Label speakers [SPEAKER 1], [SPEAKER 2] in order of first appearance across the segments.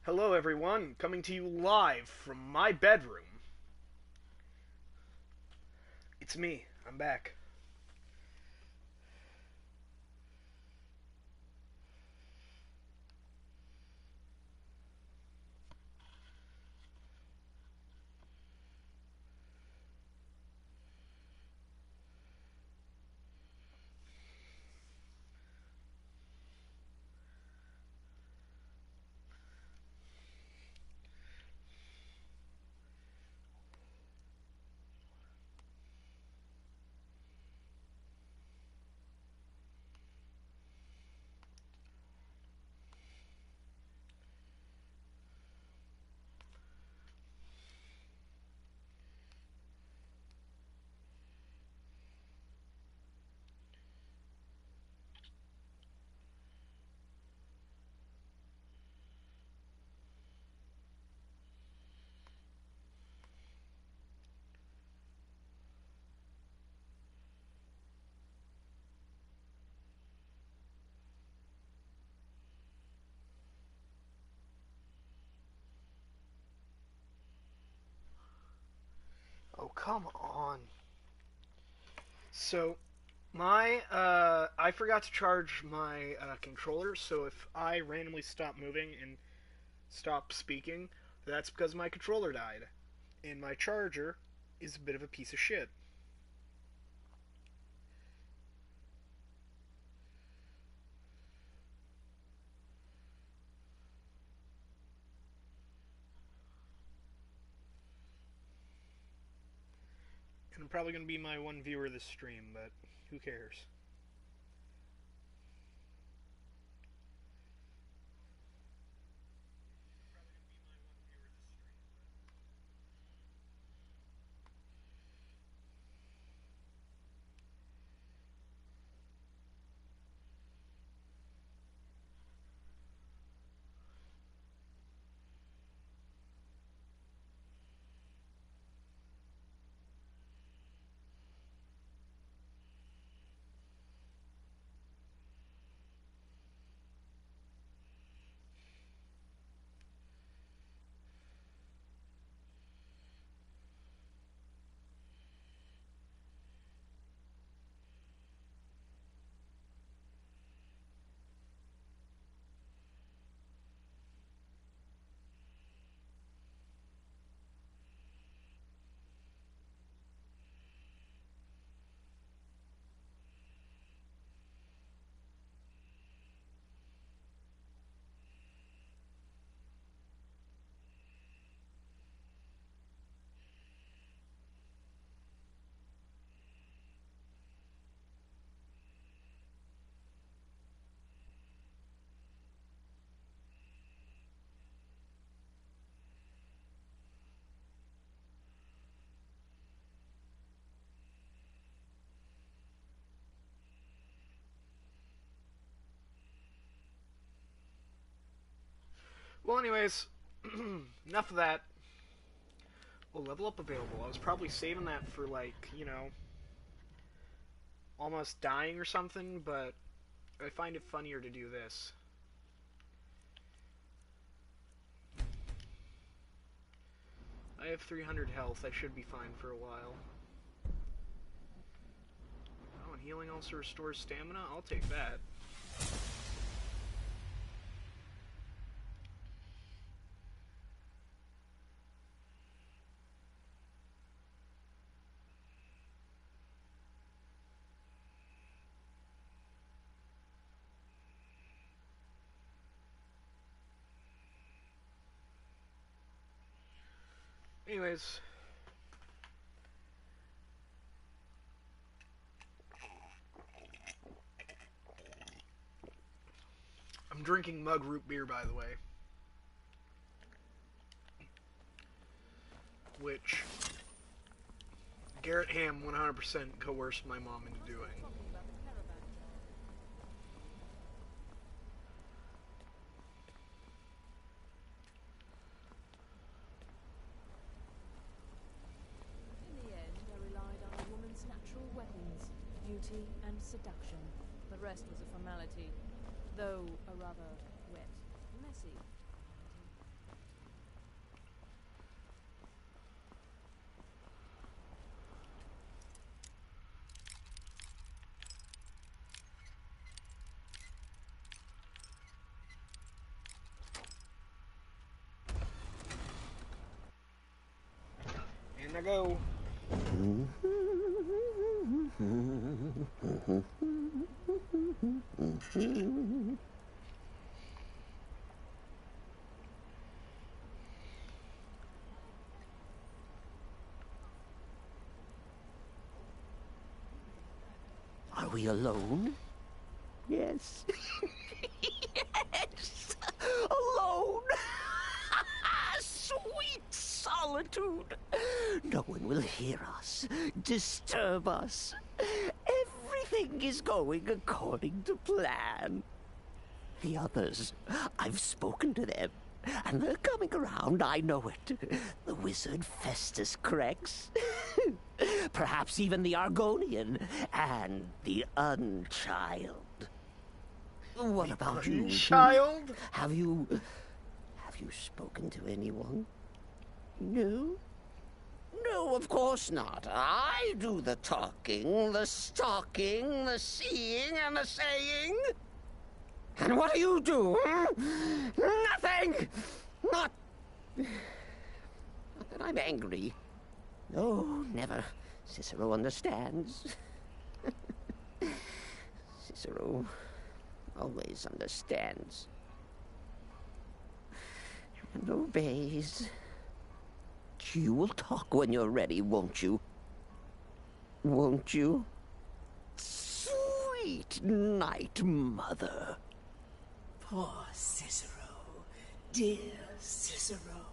[SPEAKER 1] Hello, everyone. Coming to you live from my bedroom. It's me. I'm back. Oh, come on. So, I forgot to charge my controller, so if I randomly stop moving and stop speaking, that's because my controller died. And my charger is a bit of a piece of shit. And I'm probably going to be my one viewer this stream, but who cares? Well, anyways, enough of that. Well, level up available. I was probably saving that for, like, almost dying or something, but I find it funnier to do this. I have 300 health. I should be fine for a while. Oh, and healing also restores stamina? I'll take that. Anyways, I'm drinking mug root beer, by the way. Which Garrett Ham 100% coerced my mom into doing.
[SPEAKER 2] In the end, I relied on a woman's natural weapons, beauty and seduction. The rest was a formality, though a rather wet, messy formality.
[SPEAKER 1] I go.
[SPEAKER 3] Are we alone? Yes. Yes! Alone! Sweet solitude! No one will hear us, disturb us. Everything is going according to plan. The others, I've spoken to them, and they're coming around, I know it. The wizard Festus Crex. Perhaps even the Argonian, and the Unchild. What about you?
[SPEAKER 1] Child?
[SPEAKER 3] Have you spoken to anyone? No? No, of course not. I do the talking, the stalking, the seeing, and the saying. And what do you do? Nothing! Not that I'm angry. No, never. Cicero understands. Cicero always understands. And obeys. You will talk when you're ready, won't you? Won't you? Sweet night, mother.
[SPEAKER 4] Poor Cicero, dear Cicero,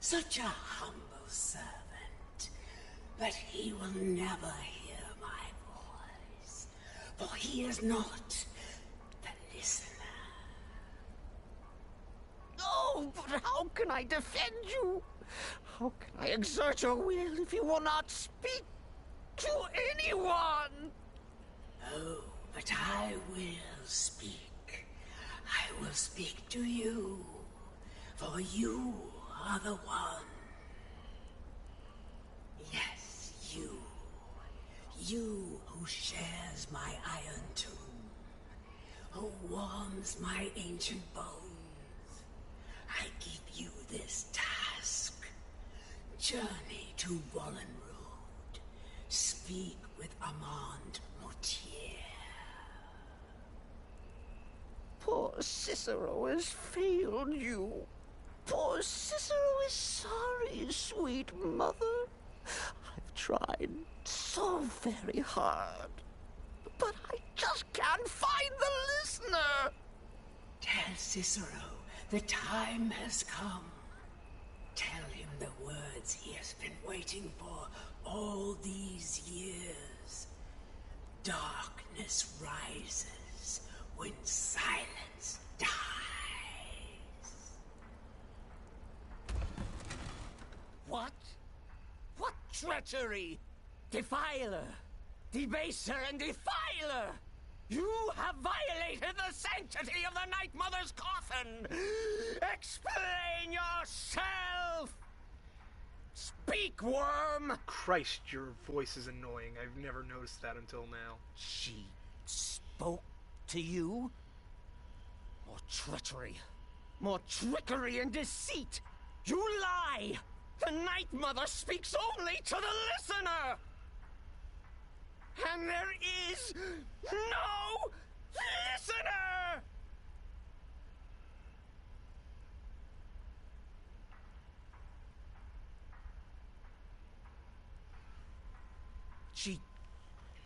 [SPEAKER 4] such a humble servant, but he will never hear my voice, for he is not the listener.
[SPEAKER 3] Oh, but how can I defend you? How can I exert your will if you will not speak to anyone?
[SPEAKER 4] Oh, but I will speak. I will speak to you, for you are the one. Yes, you. You who shares my iron tomb, who warms my ancient bones. I give you this task. Journey to Wallenrood. Speak with Armand Moutier.
[SPEAKER 3] Poor Cicero has failed you. Poor Cicero is sorry, sweet mother. I've tried so very hard, but I just can't find the listener.
[SPEAKER 4] Tell Cicero the time has come. Tell him the words he has been waiting for all these years. Darkness rises when silence dies.
[SPEAKER 3] What? What treachery? Defiler! Debaser and defiler! You have violated the sanctity of the Night Mother's coffin! Explain yourself! Speak, worm!
[SPEAKER 1] Christ, your voice is annoying. I've never noticed that until now.
[SPEAKER 3] She spoke to you? More treachery. More trickery and deceit! You lie! The Night Mother speaks only to the listener! And there is no listener!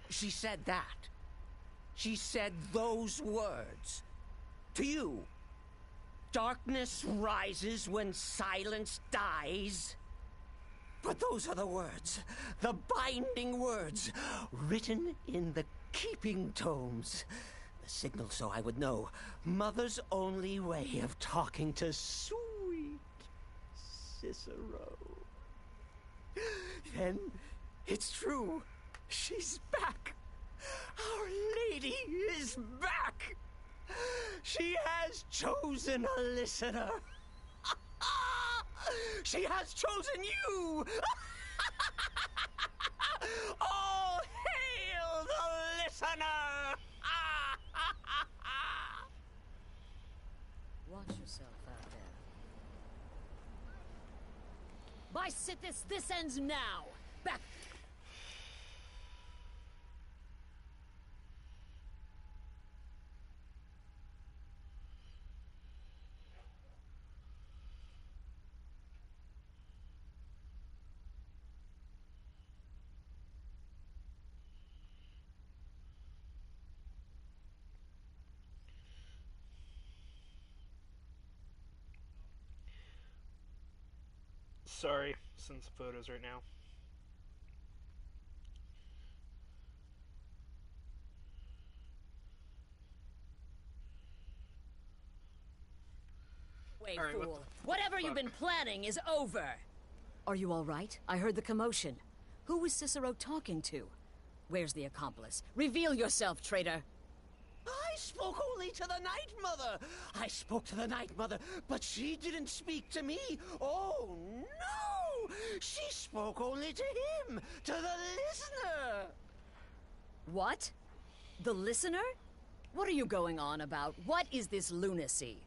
[SPEAKER 3] She said that. She said those words. To you. Darkness rises when silence dies. But those are the words, the binding words, written in the keeping tomes. The signal so I would know. Mother's only way of talking to sweet Cicero. Then, it's true. She's back. Our Lady is back. She has chosen a listener. She has chosen you! All hail the listener!
[SPEAKER 2] Watch yourself out there. By Sithis, this ends now. Back.
[SPEAKER 1] Sorry, send some photos right now.
[SPEAKER 2] Wait,
[SPEAKER 1] All right,
[SPEAKER 2] fool. Whatever you've been planning is over.
[SPEAKER 5] Are you all right? I heard the commotion. Who was Cicero talking to? Where's the accomplice? Reveal yourself, traitor!
[SPEAKER 3] I spoke only to the Night Mother. I spoke to the Night Mother, but she didn't speak to me. Oh, no! She spoke only to him, to the listener.
[SPEAKER 5] What? The listener? What are you going on about? What is this lunacy?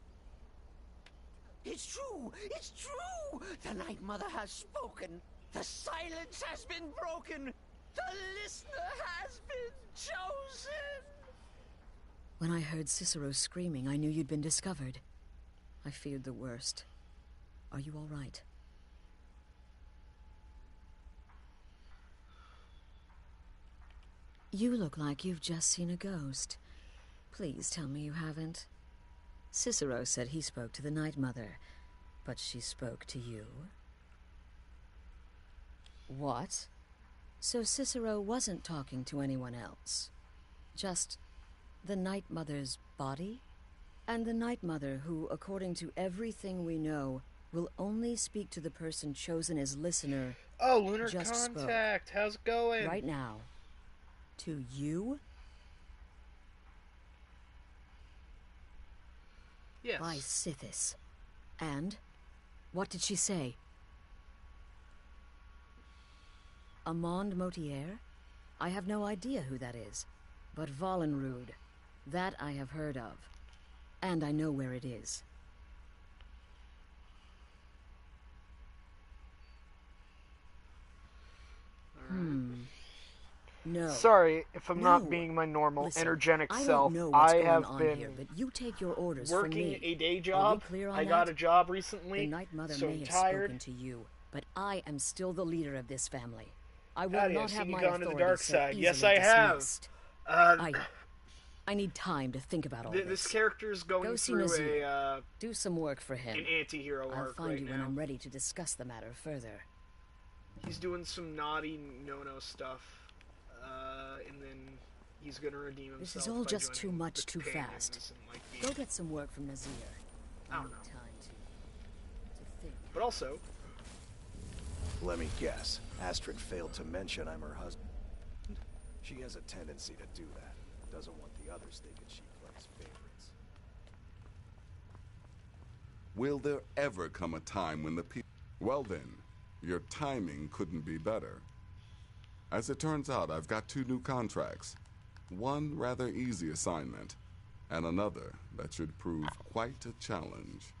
[SPEAKER 3] It's true! It's true! The Night Mother has spoken. The silence has been broken. The listener has been chosen.
[SPEAKER 5] When I heard Cicero screaming, I knew you'd been discovered. I feared the worst. Are you all right? You look like you've just seen a ghost. Please tell me you haven't. Cicero said he spoke to the Night Mother, but she spoke to you? What? So Cicero wasn't talking to anyone else? Just the Night Mother's body? And the Night Mother who, according to everything we know, will only speak to the person chosen as listener.
[SPEAKER 1] Oh, Lunar
[SPEAKER 5] just
[SPEAKER 1] Contact.
[SPEAKER 5] spoke.
[SPEAKER 1] How's it going?
[SPEAKER 5] Right now. To you?
[SPEAKER 1] Yes.
[SPEAKER 5] By Sithis. And? What did she say? Amand Motier? I have no idea who that is. But Valenrud. That I have heard of. And I know where it is. No.
[SPEAKER 1] Sorry if I'm not
[SPEAKER 5] No.
[SPEAKER 1] being my normal,
[SPEAKER 5] Listen,
[SPEAKER 1] energetic
[SPEAKER 5] I
[SPEAKER 1] self.
[SPEAKER 5] don't know what's
[SPEAKER 1] I
[SPEAKER 5] going
[SPEAKER 1] have
[SPEAKER 5] on
[SPEAKER 1] been
[SPEAKER 5] here, but you take your orders from
[SPEAKER 1] working
[SPEAKER 5] me.
[SPEAKER 1] a day
[SPEAKER 5] Are we
[SPEAKER 1] job.
[SPEAKER 5] clear on
[SPEAKER 1] I got
[SPEAKER 5] that?
[SPEAKER 1] a job recently,
[SPEAKER 5] The Night Mother
[SPEAKER 1] so
[SPEAKER 5] may
[SPEAKER 1] I'm
[SPEAKER 5] have
[SPEAKER 1] tired.
[SPEAKER 5] spoken to you, but I am still the leader of this family. I will
[SPEAKER 1] Howdy,
[SPEAKER 5] not
[SPEAKER 1] I've
[SPEAKER 5] have
[SPEAKER 1] seen you
[SPEAKER 5] my
[SPEAKER 1] gone to the
[SPEAKER 5] authority
[SPEAKER 1] dark
[SPEAKER 5] so
[SPEAKER 1] side. Yes,
[SPEAKER 5] easily
[SPEAKER 1] I have.
[SPEAKER 5] dismissed.
[SPEAKER 1] Uh,
[SPEAKER 5] I need time to think about all
[SPEAKER 1] this character's going
[SPEAKER 5] Go see
[SPEAKER 1] through
[SPEAKER 5] Nazir. Do some work for him.
[SPEAKER 1] an anti-hero
[SPEAKER 5] I'll
[SPEAKER 1] arc
[SPEAKER 5] find
[SPEAKER 1] right
[SPEAKER 5] you
[SPEAKER 1] now.
[SPEAKER 5] when I'm ready to discuss the matter further.
[SPEAKER 1] He's doing some naughty no-no stuff, and then he's gonna redeem himself.
[SPEAKER 5] This is all
[SPEAKER 1] by
[SPEAKER 5] just too
[SPEAKER 1] joining
[SPEAKER 5] much
[SPEAKER 1] the
[SPEAKER 5] too
[SPEAKER 1] companions
[SPEAKER 5] fast.
[SPEAKER 1] and, like, being-
[SPEAKER 5] Go get some work from Nazir.
[SPEAKER 1] I don't
[SPEAKER 5] need
[SPEAKER 1] know.
[SPEAKER 5] time to think.
[SPEAKER 1] But also,
[SPEAKER 6] Let me guess. Astrid failed to mention I'm her husband. She has a tendency to do that. Doesn't want the others thinking she plays favorites.
[SPEAKER 7] Will there ever come a time when the people... Well then, your timing couldn't be better. As it turns out, I've got 2 new contracts. One rather easy assignment, and another that should prove quite a challenge.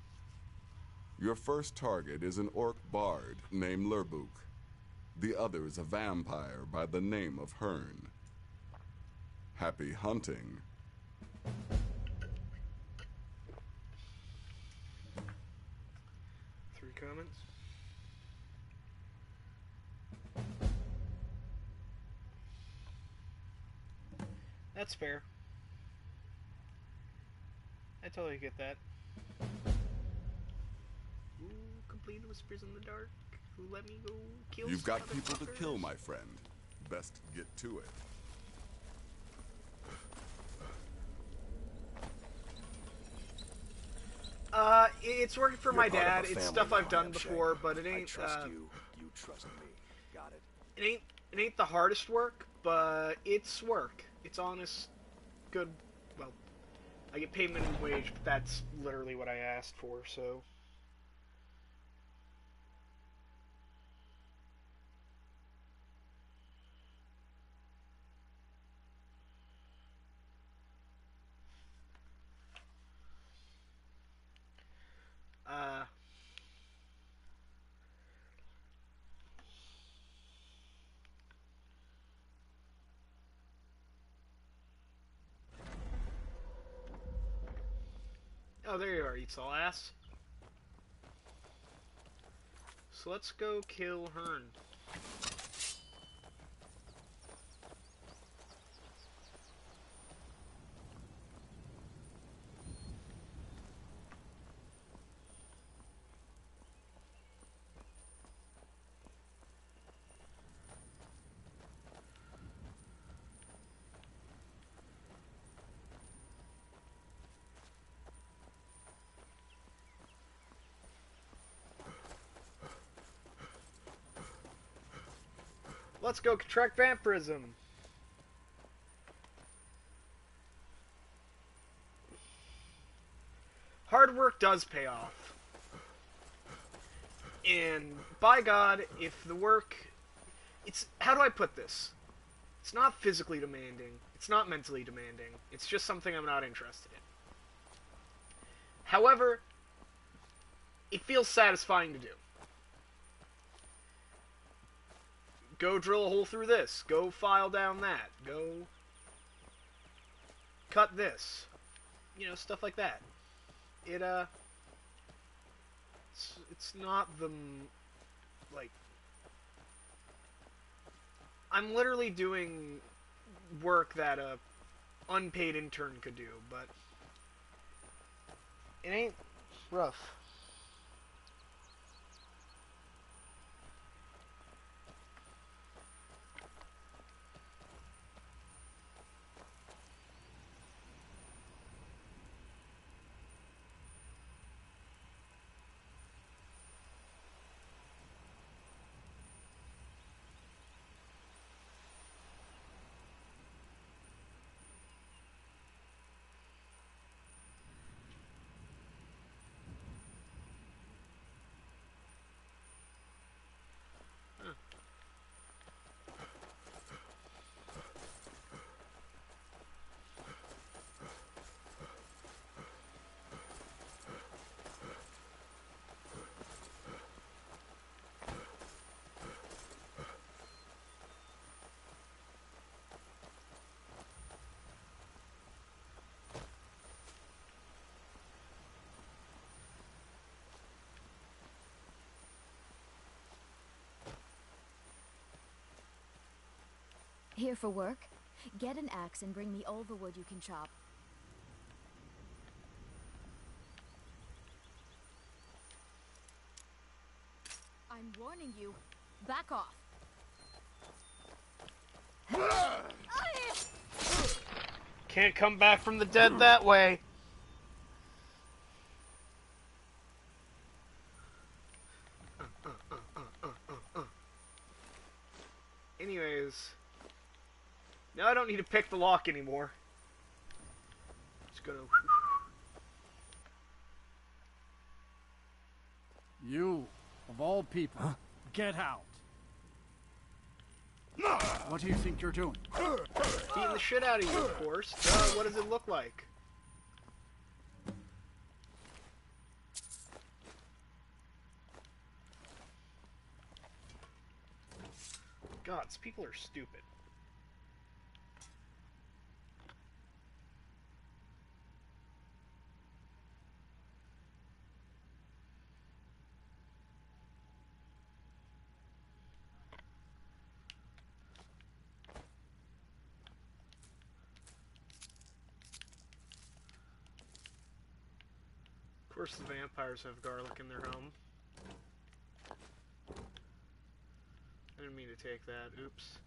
[SPEAKER 7] Your first target is an orc bard named Lurbuk. The other is a vampire by the name of Hearn. Happy hunting.
[SPEAKER 1] 3 comments. That's fair. I totally get that. Ooh, complete whispers in the dark. Who let me go kill
[SPEAKER 7] You've
[SPEAKER 1] some
[SPEAKER 7] got people to
[SPEAKER 1] motherfuckers?
[SPEAKER 7] kill, my friend. Best get to it.
[SPEAKER 1] It's working for
[SPEAKER 6] You're
[SPEAKER 1] my
[SPEAKER 6] part of
[SPEAKER 1] dad.
[SPEAKER 6] a
[SPEAKER 1] It's
[SPEAKER 6] family
[SPEAKER 1] stuff
[SPEAKER 6] now,
[SPEAKER 1] I've done
[SPEAKER 6] Hamshank.
[SPEAKER 1] before, but it
[SPEAKER 6] I
[SPEAKER 1] ain't.
[SPEAKER 6] trust you. You trust me. Got it.
[SPEAKER 1] It ain't the hardest work, but it's work. It's honest, good. Well, I get paid minimum wage, but that's literally what I asked for. So. Oh, there you are, eats all ass. So let's go kill Hearn. Let's go contract vampirism. Hard work does pay off. And by God, if the work... It's... How do I put this? It's not physically demanding. It's not mentally demanding. It's just something I'm not interested in. However, it feels satisfying to do. Go drill a hole through this. Go file down that. Go cut this. You know, stuff like that. It's not the, like, I'm literally doing work that a unpaid intern could do, but it ain't rough.
[SPEAKER 8] Here for work? Get an axe and bring me all the wood you can chop. I'm warning you. Back off.
[SPEAKER 1] Can't come back from the dead that way. Anyways, now I don't need to pick the lock anymore. Just gonna...
[SPEAKER 9] You, of all people, get out. What do you think you're doing?
[SPEAKER 1] Beating the shit out of you, of course. What does it look like? God, these people are stupid. Of course the vampires have garlic in their home. I didn't mean to take that. Oops.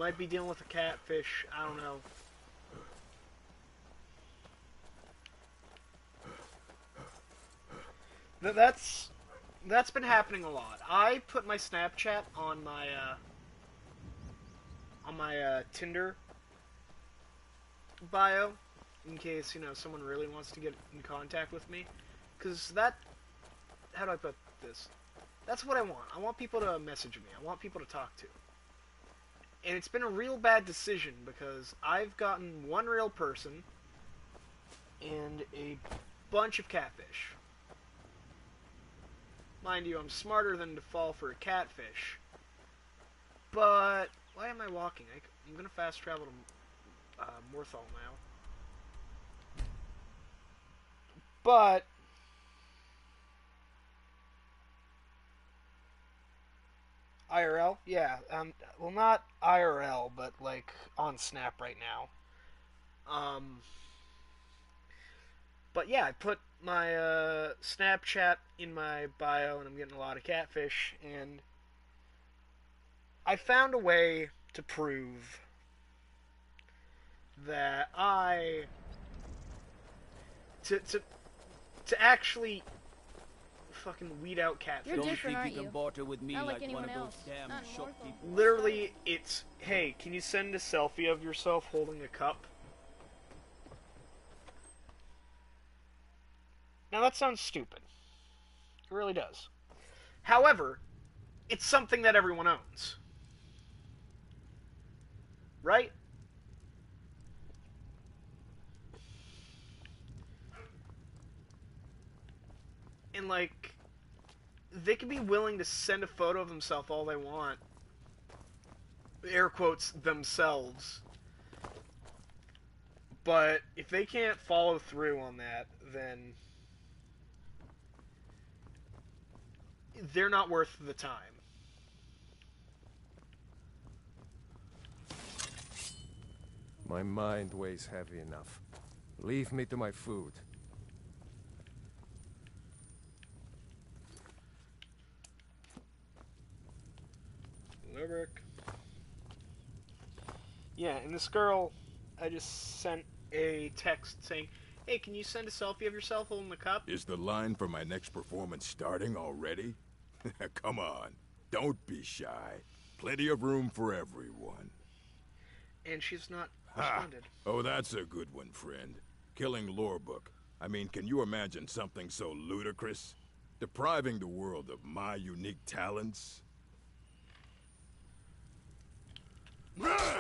[SPEAKER 1] Might be dealing with a catfish. I don't know. That's been happening a lot. I put my Snapchat on my Tinder bio in case, you know, someone really wants to get in contact with me. Because how do I put this? That's what I want. I want people to message me. I want people to talk to. And it's been a real bad decision because I've gotten one real person and a bunch of catfish. Mind you, I'm smarter than to fall for a catfish. But why am I walking? I'm gonna fast travel to Morthal now. But IRL? Yeah. Well, not IRL, but like on Snap right now. But yeah, I put my Snapchat in my bio, and I'm getting a lot of catfish, and I found a way to prove that to actually fucking weed out catfish.
[SPEAKER 10] Don't think you can barter with me like one of those damn shop people.
[SPEAKER 1] Literally, it's, hey, can you send a selfie of yourself holding a cup? Now that sounds stupid. It really does. However, it's something that everyone owns. Right? And like, they can be willing to send a photo of themselves all they want. Air quotes, themselves. But if they can't follow through on that, then they're not worth the time.
[SPEAKER 11] My mind weighs heavy enough. Leave me to my food.
[SPEAKER 1] Lubric. Yeah, and this girl, I just sent a text saying, hey, can you send a selfie of yourself holding the cup?
[SPEAKER 12] Is the line for my next performance starting already? Come on, don't be shy. Plenty of room for everyone.
[SPEAKER 1] And she's not responded.
[SPEAKER 12] Oh, that's a good one, friend. Killing Lorebook. I mean, can you imagine something so ludicrous? Depriving the world of my unique talents?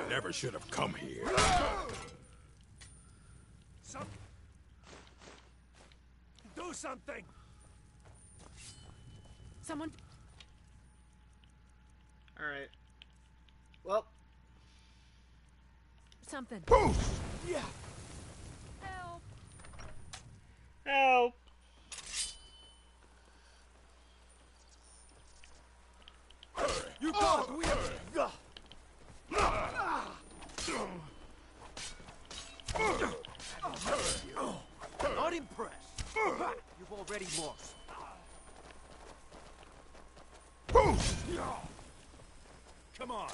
[SPEAKER 12] Never should have come here.
[SPEAKER 11] Do something!
[SPEAKER 2] Someone...
[SPEAKER 1] Alright. Well.
[SPEAKER 2] Something.
[SPEAKER 11] Yeah!
[SPEAKER 2] Help!
[SPEAKER 1] Help!
[SPEAKER 11] You got weird!
[SPEAKER 10] Not impressed. You've already lost.
[SPEAKER 11] Come on!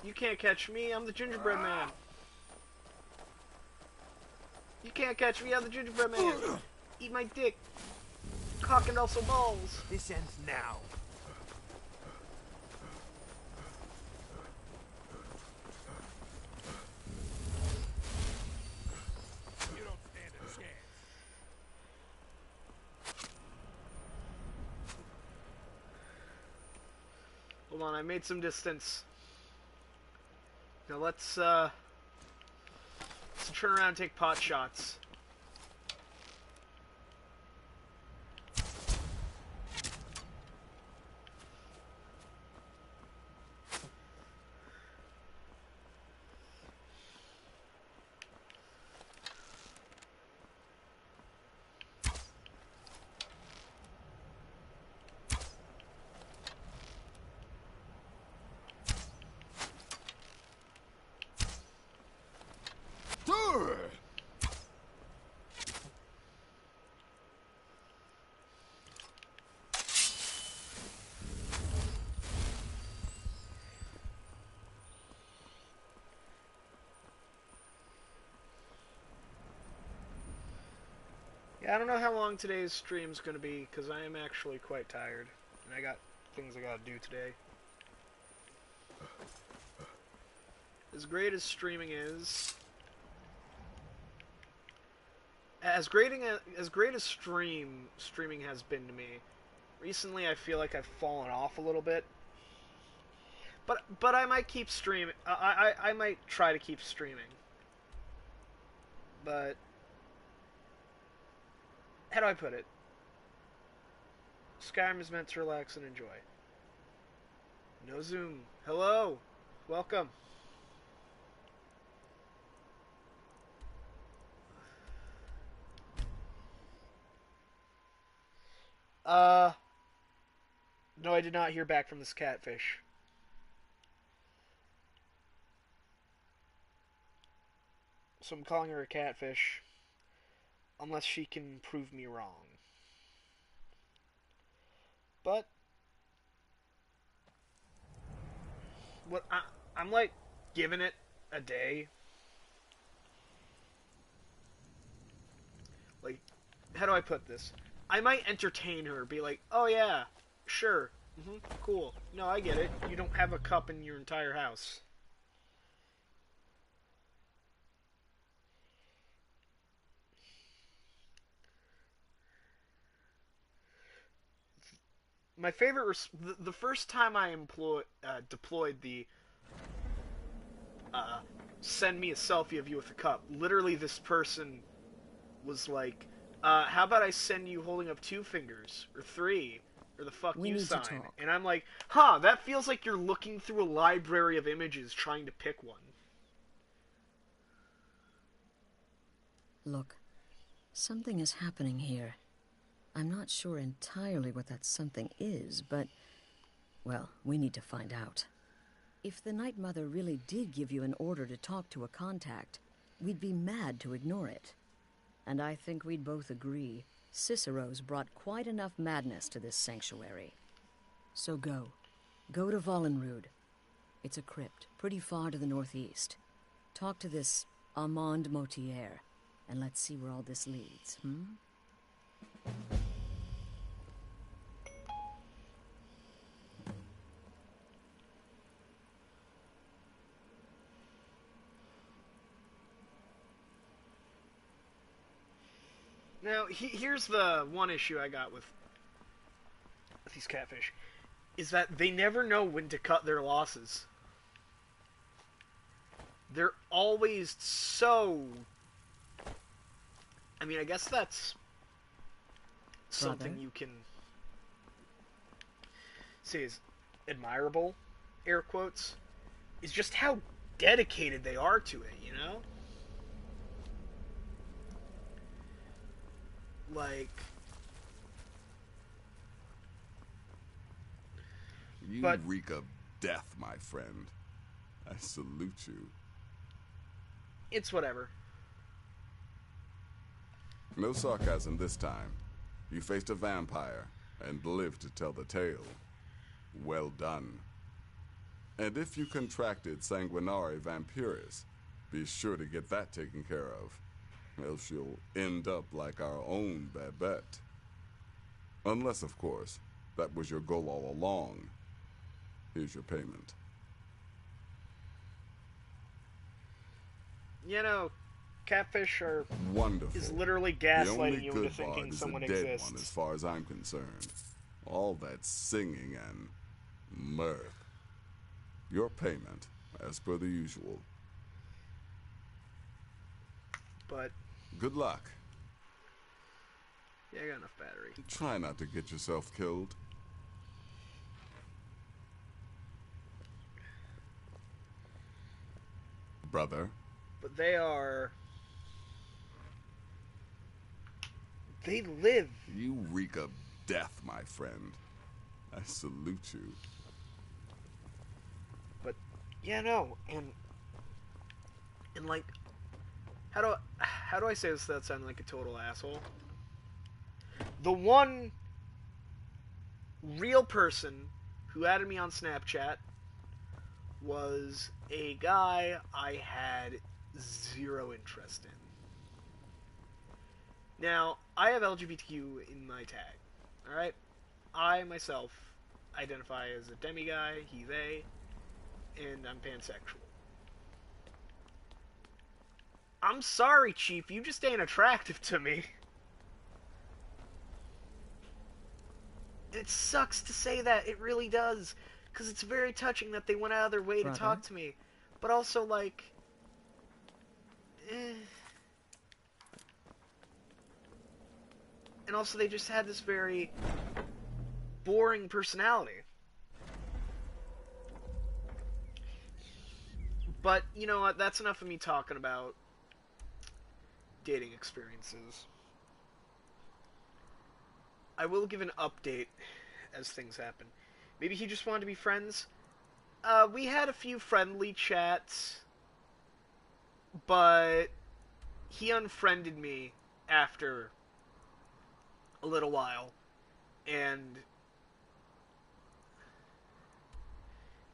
[SPEAKER 1] You can't catch me, I'm the gingerbread man. You can't catch me, I'm the gingerbread man. Eat my dick. Cock and also balls.
[SPEAKER 10] This ends now.
[SPEAKER 11] You don't stand a chance.
[SPEAKER 1] Hold on, I made some distance. Now let's turn around and take pot shots. Yeah, I don't know how long today's stream's gonna be, because I am actually quite tired. And I got things I gotta do today. As great as streaming is... As great as streaming has been to me, recently I feel like I've fallen off a little bit. But I might keep streaming. I might try to keep streaming. But how do I put it? Skyrim is meant to relax and enjoy. No Zoom. Hello. Welcome. No, I did not hear back from this catfish. So I'm calling her a catfish, unless she can prove me wrong. But I'm like giving it a day. Like, how do I put this? I might entertain her, be like, oh yeah, sure, cool. No, I get it. You don't have a cup in your entire house. My favorite, the first time I deployed the send me a selfie of you with a cup, literally this person was like, how about I send you holding up 2 fingers, or 3, or the fuck you sign. And I'm like, that feels like you're looking through a library of images trying to pick one.
[SPEAKER 5] Look, something is happening here. I'm not sure entirely what that something is, but, well, we need to find out. If the Night Mother really did give you an order to talk to a contact, we'd be mad to ignore it. And I think we'd both agree Cicero's brought quite enough madness to this sanctuary. So go. Go to Vollenrud. It's a crypt, pretty far to the northeast. Talk to this Armand Motier, and let's see where all this leads,
[SPEAKER 1] Now, here's the one issue I got with these catfish, is that they never know when to cut their losses. They're always so... I mean, I guess that's something you can say is admirable, air quotes, is just how dedicated they are to it, you know? Like...
[SPEAKER 7] You reek of death, my friend. I salute you.
[SPEAKER 1] It's whatever.
[SPEAKER 7] No sarcasm this time. You faced a vampire and lived to tell the tale. Well done. And if you contracted sanguinare vampiris, be sure to get that taken care of. Else you'll end up like our own Babette. Unless, of course, that was your goal all along. Here's your payment.
[SPEAKER 1] You know, catfish are...
[SPEAKER 7] Wonderful.
[SPEAKER 1] Is literally gaslighting you into thinking someone exists.
[SPEAKER 7] The only good bard is a dead one as far as I'm concerned. All that singing and mirth. Your payment, as per the usual.
[SPEAKER 1] But...
[SPEAKER 7] Good luck.
[SPEAKER 1] Yeah, I got enough battery.
[SPEAKER 7] Try not to get yourself killed. Brother.
[SPEAKER 1] But they are... They live.
[SPEAKER 7] You reek of death, my friend. I salute you.
[SPEAKER 1] But, yeah, no, and like... How do I say this without sounding like a total asshole? The one real person who added me on Snapchat was a guy I had zero interest Now, I have LGBTQ in my tag. Alright? I, myself, identify as a demi-guy, he, they, and I'm pansexual. I'm sorry, Chief, you just ain't attractive to me. It sucks to say that, it really does. Because it's very touching that they went out of their way to talk to me. But also, like... And also, they just had this very boring personality. But, you know what, that's enough of me talking about dating experiences. I will give an update as things happen. Maybe he just wanted to be friends. We had a few friendly chats, but he unfriended me after a little while, and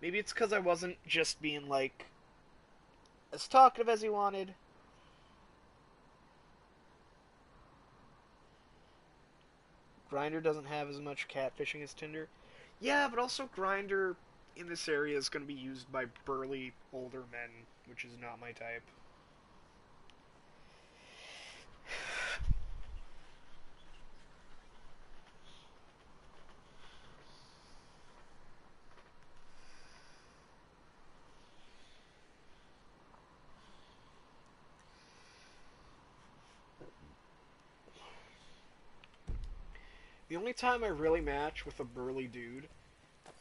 [SPEAKER 1] maybe it's because I wasn't just being, like, as talkative as he wanted. Grindr doesn't have as much catfishing as Tinder. Yeah, but also Grindr in this area is going to be used by burly, older men, which is not my type. The only time I really match with a burly dude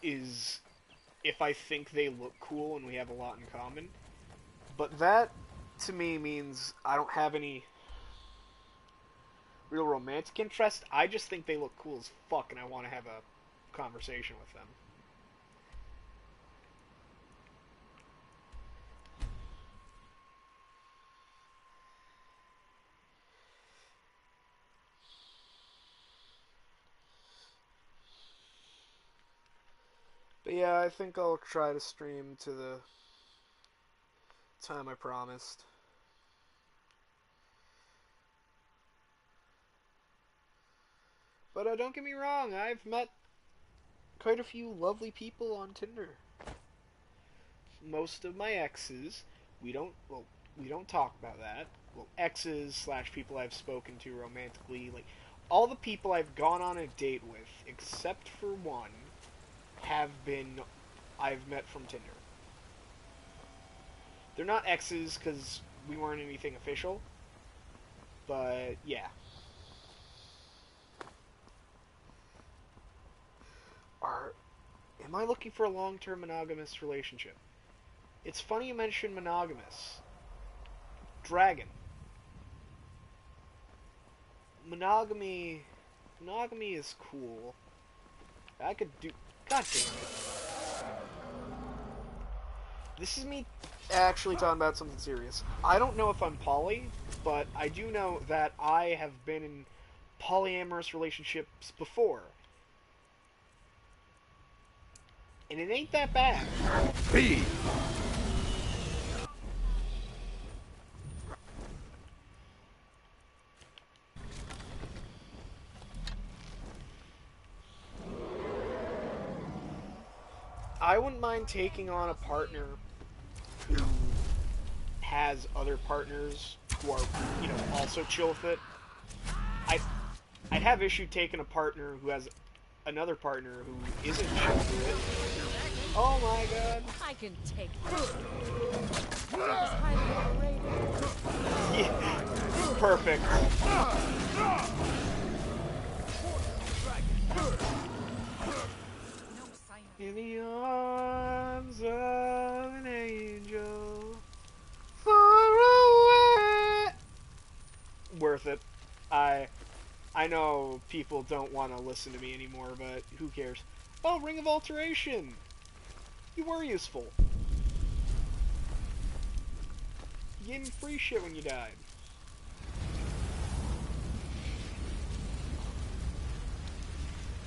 [SPEAKER 1] is if I think they look cool and we have a lot in common. But that, to me, means I don't have any real romantic interest. I just think they look cool as fuck and I want to have a conversation with them. But yeah, I think I'll try to stream to the time I promised. But don't get me wrong, I've met quite a few lovely people on Tinder. Most of my exes, we don't talk about that. Well, exes slash people I've spoken to romantically, like, all the people I've gone on a date with, except for one, I've met from Tinder. They're not exes because we weren't anything official, but yeah. Am I looking for a long-term monogamous relationship? It's funny you mention monogamous. Dragon. Monogamy is cool. I could do... God damn it. This is me actually talking about something serious. I don't know if I'm poly, but I do know that I have been in polyamorous relationships before. And it ain't that bad.
[SPEAKER 12] B.
[SPEAKER 1] I wouldn't mind taking on a partner who has other partners who are, you know, also chill with it. I'd have issue taking a partner who has another partner who isn't chill with it. Oh my god.
[SPEAKER 2] I can take that.
[SPEAKER 1] Yeah, perfect. In the arms of an angel, far away. Worth it. I know people don't want to listen to me anymore, but who cares? Oh, Ring of Alteration! You were useful. You gave me free shit when you died.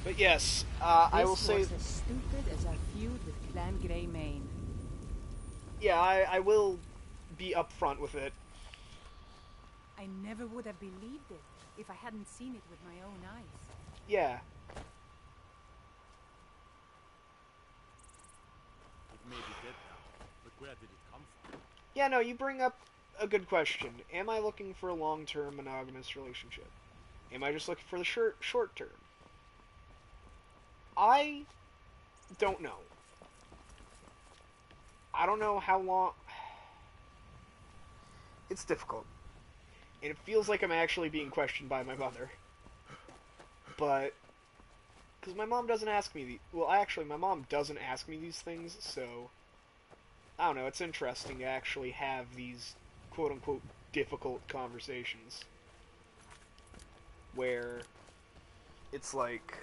[SPEAKER 1] But yes, I will say...
[SPEAKER 13] This was as stupid as our feud with Clan Greymane.
[SPEAKER 1] Yeah, I will be upfront with it.
[SPEAKER 13] I I never would have believed it if I hadn't seen it with my own eyes.
[SPEAKER 1] Yeah.
[SPEAKER 10] It may be dead now, but where did it come from?
[SPEAKER 1] Yeah, no, you bring up a good question. Am I looking for a long-term monogamous relationship? Am I just looking for the short term? I don't know. I don't know how long... It's difficult. And it feels like I'm actually being questioned by my mother. But... Because my mom doesn't ask me... Well, actually, my mom doesn't ask me these things, so... I don't know, it's interesting to actually have these quote-unquote difficult conversations. Where... It's like...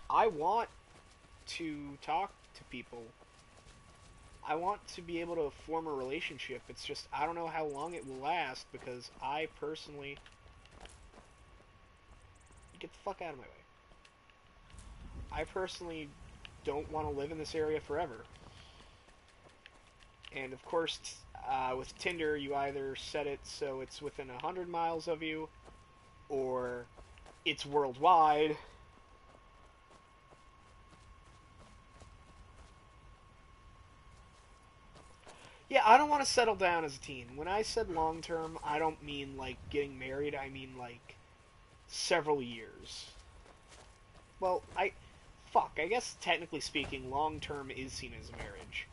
[SPEAKER 1] I want to talk to people. I want to be able to form a relationship. It's just, I don't know how long it will last, because I personally... Get the fuck out of my way. I personally don't want to live in this area forever. And of course, with Tinder, you either set it so it's within 100 miles of you, or it's worldwide. Yeah, I don't want to settle down as a teen. When I said long term, I don't mean like getting married, I mean like several years. Well, I guess technically speaking, long term is seen as marriage.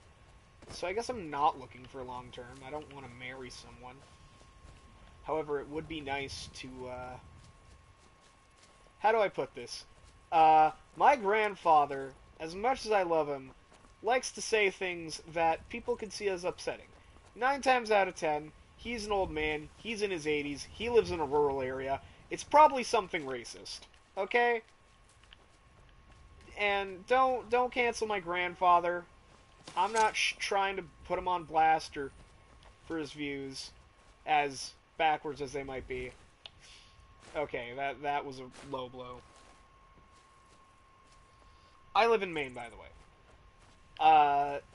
[SPEAKER 1] So I guess I'm not looking for long term. I don't want to marry someone. However, it would be nice to, how do I put this? My grandfather, as much as I love him, likes to say things that people can see as upsetting. 9 times out of 10, he's an old man, he's in his 80s, he lives in a rural area. It's probably something racist, okay? And don't cancel my grandfather. I'm not trying to put him on blast or for his views, as backwards as they might be. Okay, that was a low blow. I live in Maine, by the way.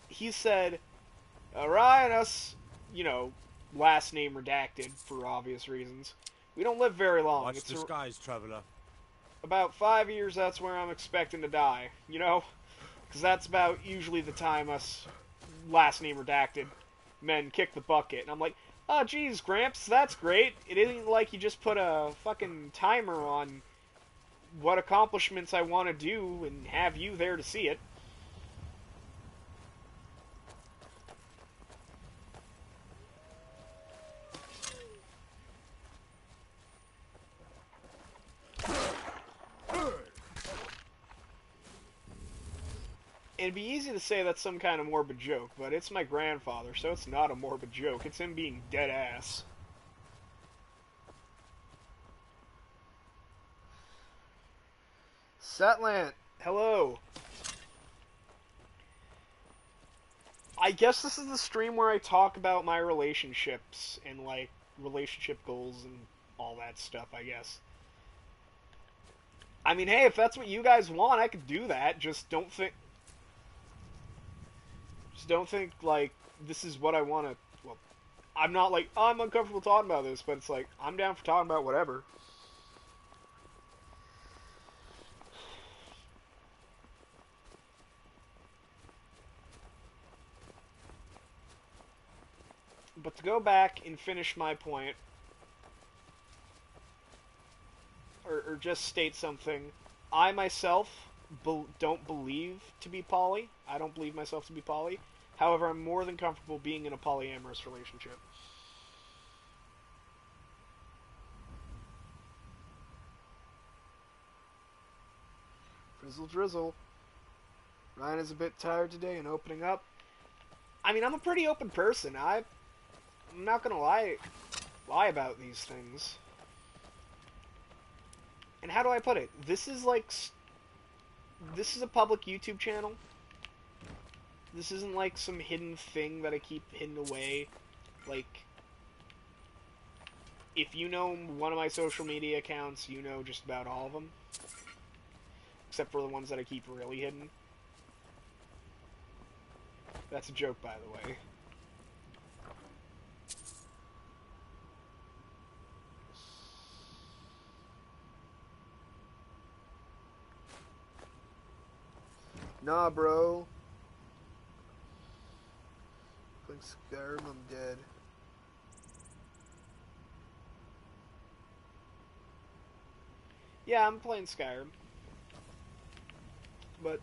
[SPEAKER 1] He said, Ryan, us, you know, last name redacted for obvious reasons. We don't live very long.
[SPEAKER 10] Watch the skies, traveler.
[SPEAKER 1] About 5 years, that's where I'm expecting to die, you know? Because that's about usually the time us last name redacted men kick the bucket. And I'm like, oh, geez, Gramps, that's great. It isn't like you just put a fucking timer on what accomplishments I want to do and have you there to see it. It'd be easy to say that's some kind of morbid joke, but it's my grandfather, so it's not a morbid joke. It's him being dead ass. Satlant, hello. I guess this is the stream where I talk about my relationships and, like, relationship goals and all that stuff, I guess. I mean, hey, if that's what you guys want, I could do that. Just don't think, like, this is what I want to... Well, I'm not like, oh, I'm uncomfortable talking about this, but it's like, I'm down for talking about whatever. But to go back and finish my point, or just state something, I myself don't believe to be poly. I don't believe myself to be poly. However, I'm more than comfortable being in a polyamorous relationship. Frizzle drizzle. Ryan is a bit tired today and opening up. I mean, I'm a pretty open person. I'm not gonna lie about these things. And how do I put it? This is like... This is a public YouTube channel. This isn't like some hidden thing that I keep hidden away. Like, if you know one of my social media accounts, you know just about all of them. Except for the ones that I keep really hidden. That's a joke, by the way. Nah, bro. Playing Skyrim, I'm dead. Yeah, I'm playing Skyrim. But,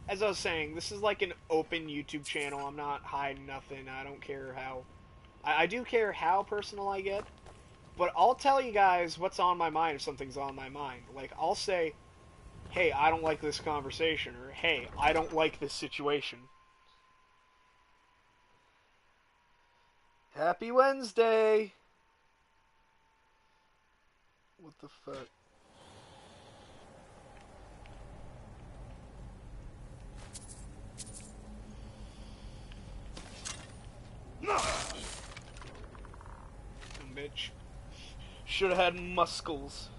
[SPEAKER 1] as I was saying, this is like an open YouTube channel. I'm not hiding nothing. I don't care how... I do care how personal I get. But I'll tell you guys what's on my mind if something's on my mind. Like, I'll say, hey, I don't like this conversation. Or, hey, I don't like this situation. Happy Wednesday! What the fuck? Bitch. Should have had muscles.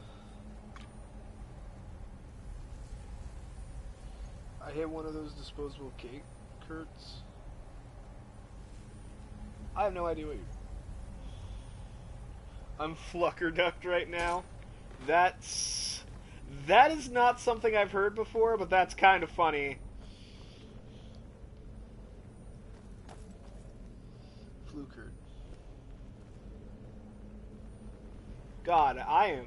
[SPEAKER 1] I hit one of those disposable cake curts. I have no idea what you're... I'm flucker-ducked right now. That is not something I've heard before, but that's kind of funny. Flukert. God, I am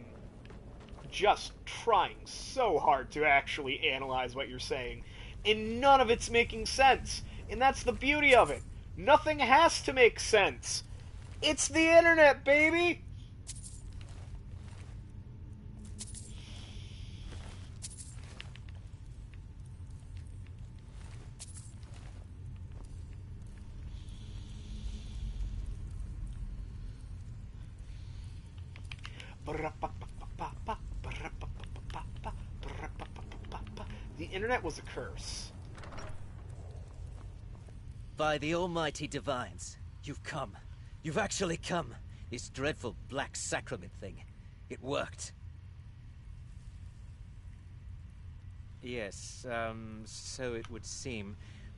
[SPEAKER 1] just trying so hard to actually analyze what you're saying, and none of it's making sense. And that's the beauty of it. Nothing has to make sense. It's the internet, baby! The internet was a curse.
[SPEAKER 14] By the almighty divines, you've come. You've actually come. This dreadful black sacrament thing. It worked.
[SPEAKER 15] Yes, so it would seem.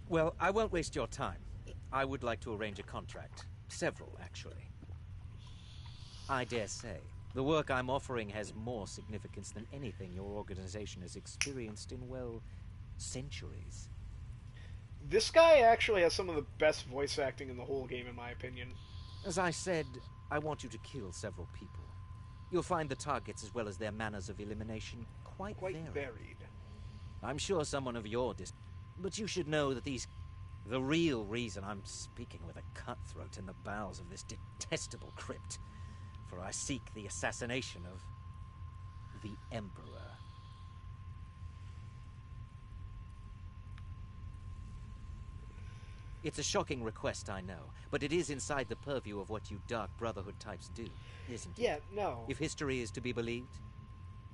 [SPEAKER 15] Well, I won't waste your time. I would like to arrange a contract. Several, actually. I dare say, the work I'm offering has more significance than anything your organization has experienced in, well, centuries.
[SPEAKER 1] This guy actually has some of the best voice acting in the whole game, in my opinion.
[SPEAKER 15] As I said, I want you to kill several people. You'll find the targets as well as their manners of elimination quite varied. I'm sure someone of your but you should know that the real reason I'm speaking with a cutthroat in the bowels of this detestable crypt, for I seek the assassination of the Emperor. It's a shocking request, I know, but it is inside the purview of what you Dark Brotherhood types do, isn't it?
[SPEAKER 1] Yeah, no.
[SPEAKER 15] If history is to be believed,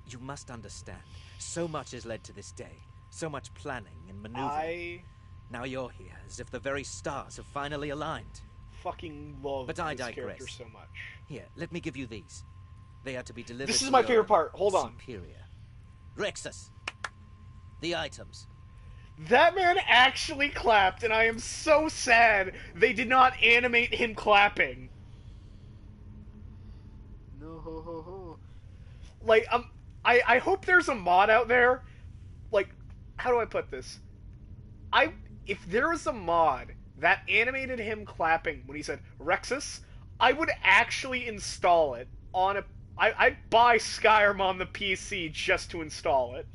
[SPEAKER 15] you must understand. So much has led to this day. So much planning and maneuvering. Now you're here, as if the very stars have finally aligned.
[SPEAKER 1] Fucking love
[SPEAKER 15] but I
[SPEAKER 1] this
[SPEAKER 15] digress.
[SPEAKER 1] character so much.
[SPEAKER 15] Here, let me give you these. They are to be delivered.
[SPEAKER 1] This is
[SPEAKER 15] to
[SPEAKER 1] my
[SPEAKER 15] your
[SPEAKER 1] favorite part. Hold on.
[SPEAKER 15] Superior. Rexus. The items.
[SPEAKER 1] That man actually clapped, and I am so sad they did not animate him clapping. No ho ho ho. Like, I hope there's a mod out there. Like, how do I put this? If there was a mod that animated him clapping when he said Rexus, I would actually install it on a... I'd buy Skyrim on the PC just to install it.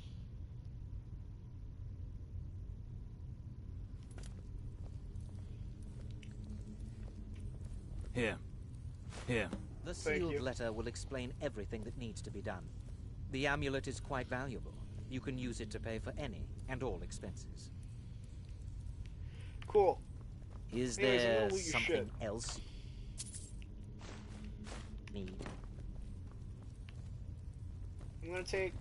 [SPEAKER 15] Here. The sealed letter will explain everything that needs to be done. The amulet is quite valuable. You can use it to pay for any and all expenses.
[SPEAKER 1] Cool.
[SPEAKER 15] Is there something else you need?
[SPEAKER 1] I'm gonna take.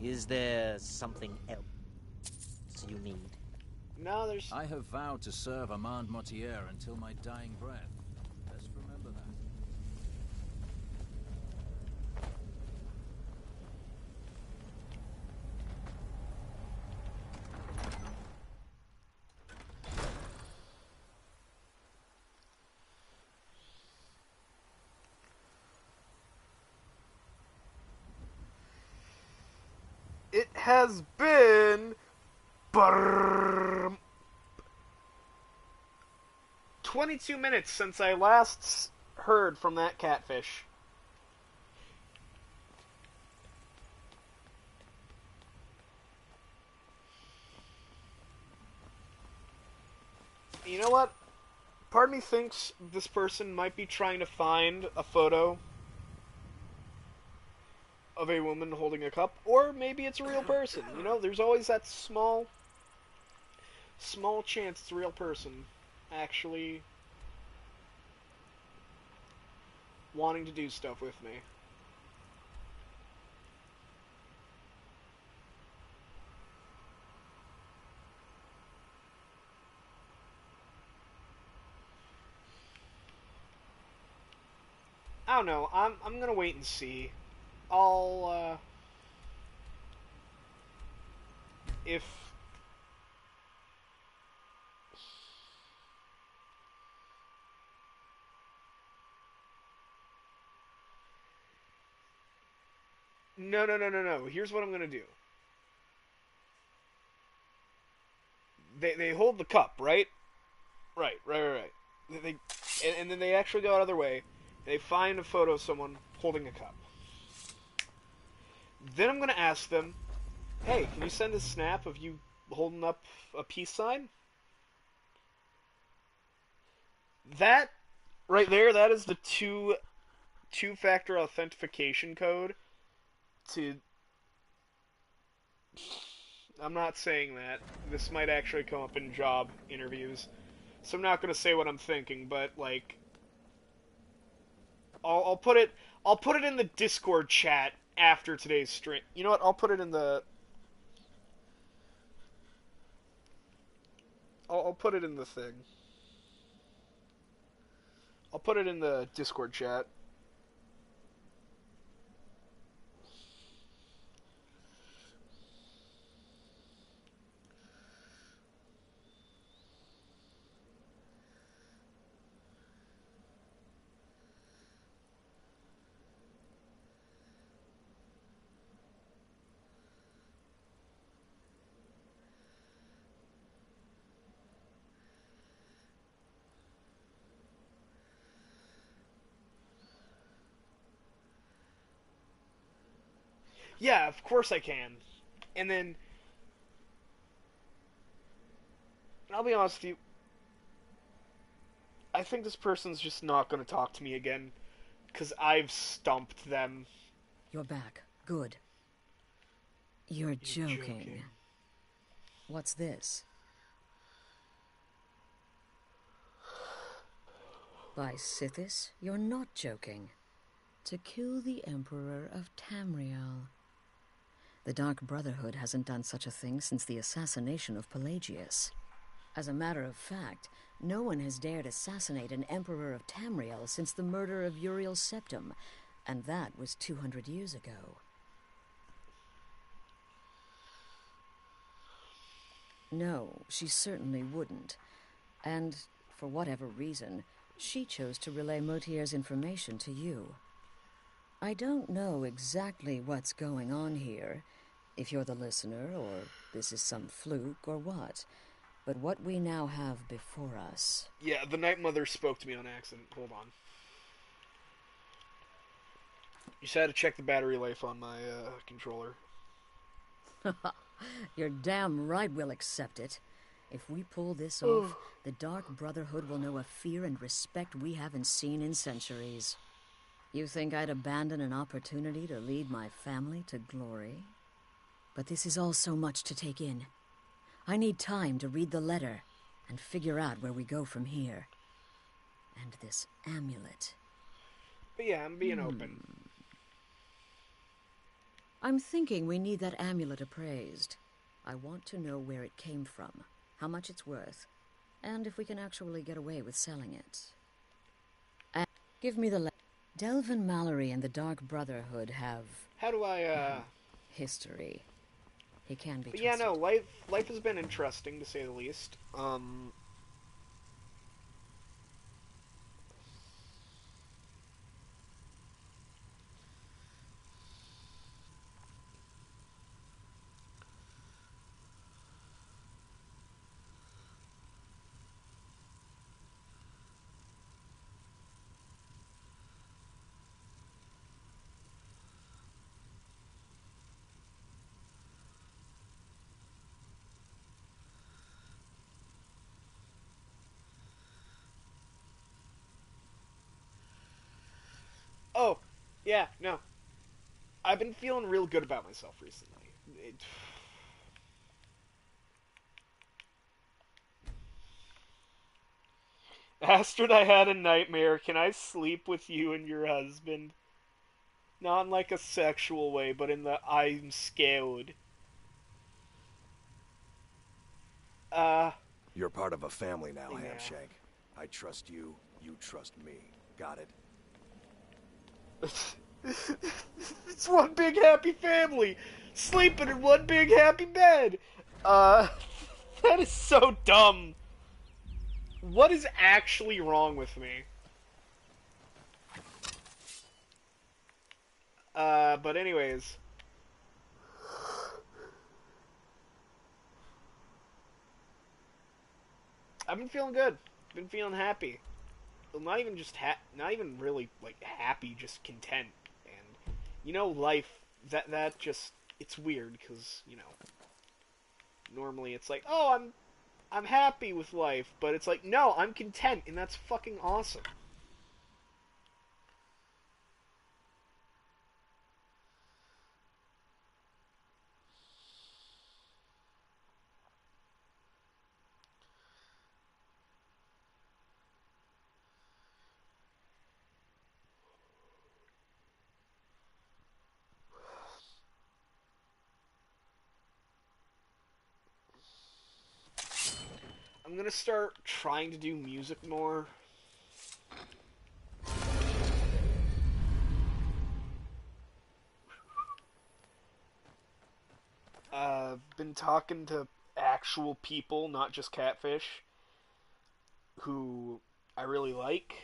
[SPEAKER 15] Is there something else you need?
[SPEAKER 1] No, there's...
[SPEAKER 16] I have vowed to serve Armand Mortier until my dying breath. Best remember that.
[SPEAKER 1] has been 22 minutes since I last heard from that catfish. You know what? Part of me thinks this person might be trying to find a photo of a woman holding a cup, or maybe it's a real person. You know, there's always that small chance it's a real person actually wanting to do stuff with me. I don't know. I'm gonna wait and see. I'll if no. Here's what I'm gonna do. They hold the cup, right? Right. They and then they actually go out of their way. They find a photo of someone holding a cup. Then I'm gonna ask them, "Hey, can you send a snap of you holding up a peace sign?" That right there, that is the two-factor authentication code to... I'm not saying that. This might actually come up in job interviews. So I'm not going to say what I'm thinking, but like I'll put it in the Discord chat after today's stream. You know what? I'll put it in the I'll put it in the thing. I'll put it in the Discord chat. Yeah, of course I can. And then, I'll be honest with you, I think this person's just not going to talk to me again, because I've stumped them.
[SPEAKER 5] You're back. Good. You're joking. What's this? By Sithis, you're not joking. To kill the Emperor of Tamriel. The Dark Brotherhood hasn't done such a thing since the assassination of Pelagius. As a matter of fact, no one has dared assassinate an Emperor of Tamriel since the murder of Uriel Septim, and that was 200 years ago. No, she certainly wouldn't. And, for whatever reason, she chose to relay Motier's information to you. I don't know exactly what's going on here, if you're the listener, or this is some fluke, or what. But what we now have before us...
[SPEAKER 1] Yeah, the Night Mother spoke to me on accident. Hold on. You just had to check the battery life on my controller.
[SPEAKER 5] You're damn right we'll accept it. If we pull this off, the Dark Brotherhood will know a fear and respect we haven't seen in centuries. You think I'd abandon an opportunity to lead my family to glory? But this is all so much to take in. I need time to read the letter and figure out where we go from here. And this amulet.
[SPEAKER 1] But yeah, I'm being open.
[SPEAKER 5] I'm thinking we need that amulet appraised. I want to know where it came from, how much it's worth, and if we can actually get away with selling it. And give me the letter. Delvin Mallory and the Dark Brotherhood have...
[SPEAKER 1] How do I,
[SPEAKER 5] history. He can be trusted.
[SPEAKER 1] Yeah, no, life has been interesting, to say the least. Yeah, no. I've been feeling real good about myself recently. Astrid, I had a nightmare. Can I sleep with you and your husband? Not in like a sexual way, but in the I'm scared.
[SPEAKER 6] You're part of a family now,
[SPEAKER 1] yeah.
[SPEAKER 6] Hamshank. I trust you, you trust me. Got it?
[SPEAKER 1] It's one big happy family! Sleeping in one big happy bed! That is so dumb. What is actually wrong with me? But anyways. I've been feeling good. Been feeling happy. Well, not even just not even really like happy, just content. And you know, life that just it's weird because you know normally it's like, oh, I'm happy with life, but it's like, no, I'm content, and that's fucking awesome. I'm gonna start trying to do music more. Been talking to actual people, not just catfish, who I really like.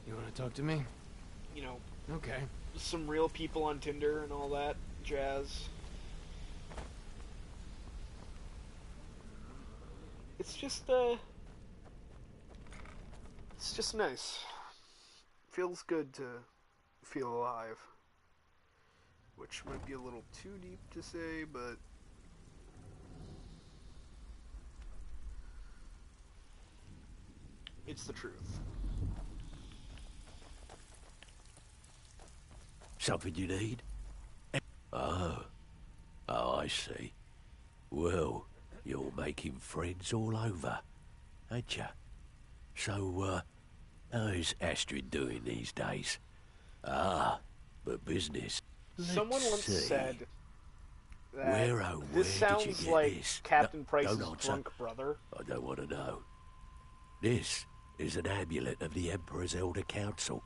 [SPEAKER 11] You want to talk to me?
[SPEAKER 1] You know,
[SPEAKER 11] okay.
[SPEAKER 1] Some real people on Tinder and all that jazz. It's just nice. Feels good to feel alive. Which might be a little too deep to say, but it's the truth.
[SPEAKER 17] Something you need? Oh, I see. Well, you're making friends all over, ain't ya? So, how's Astrid doing these days? But business.
[SPEAKER 1] Someone once said that
[SPEAKER 17] where
[SPEAKER 1] this sounds
[SPEAKER 17] did you get
[SPEAKER 1] like
[SPEAKER 17] this?
[SPEAKER 1] Captain Price's
[SPEAKER 17] don't answer.
[SPEAKER 1] drunk brother.
[SPEAKER 17] I don't want to know. This is an amulet of the Emperor's Elder Council,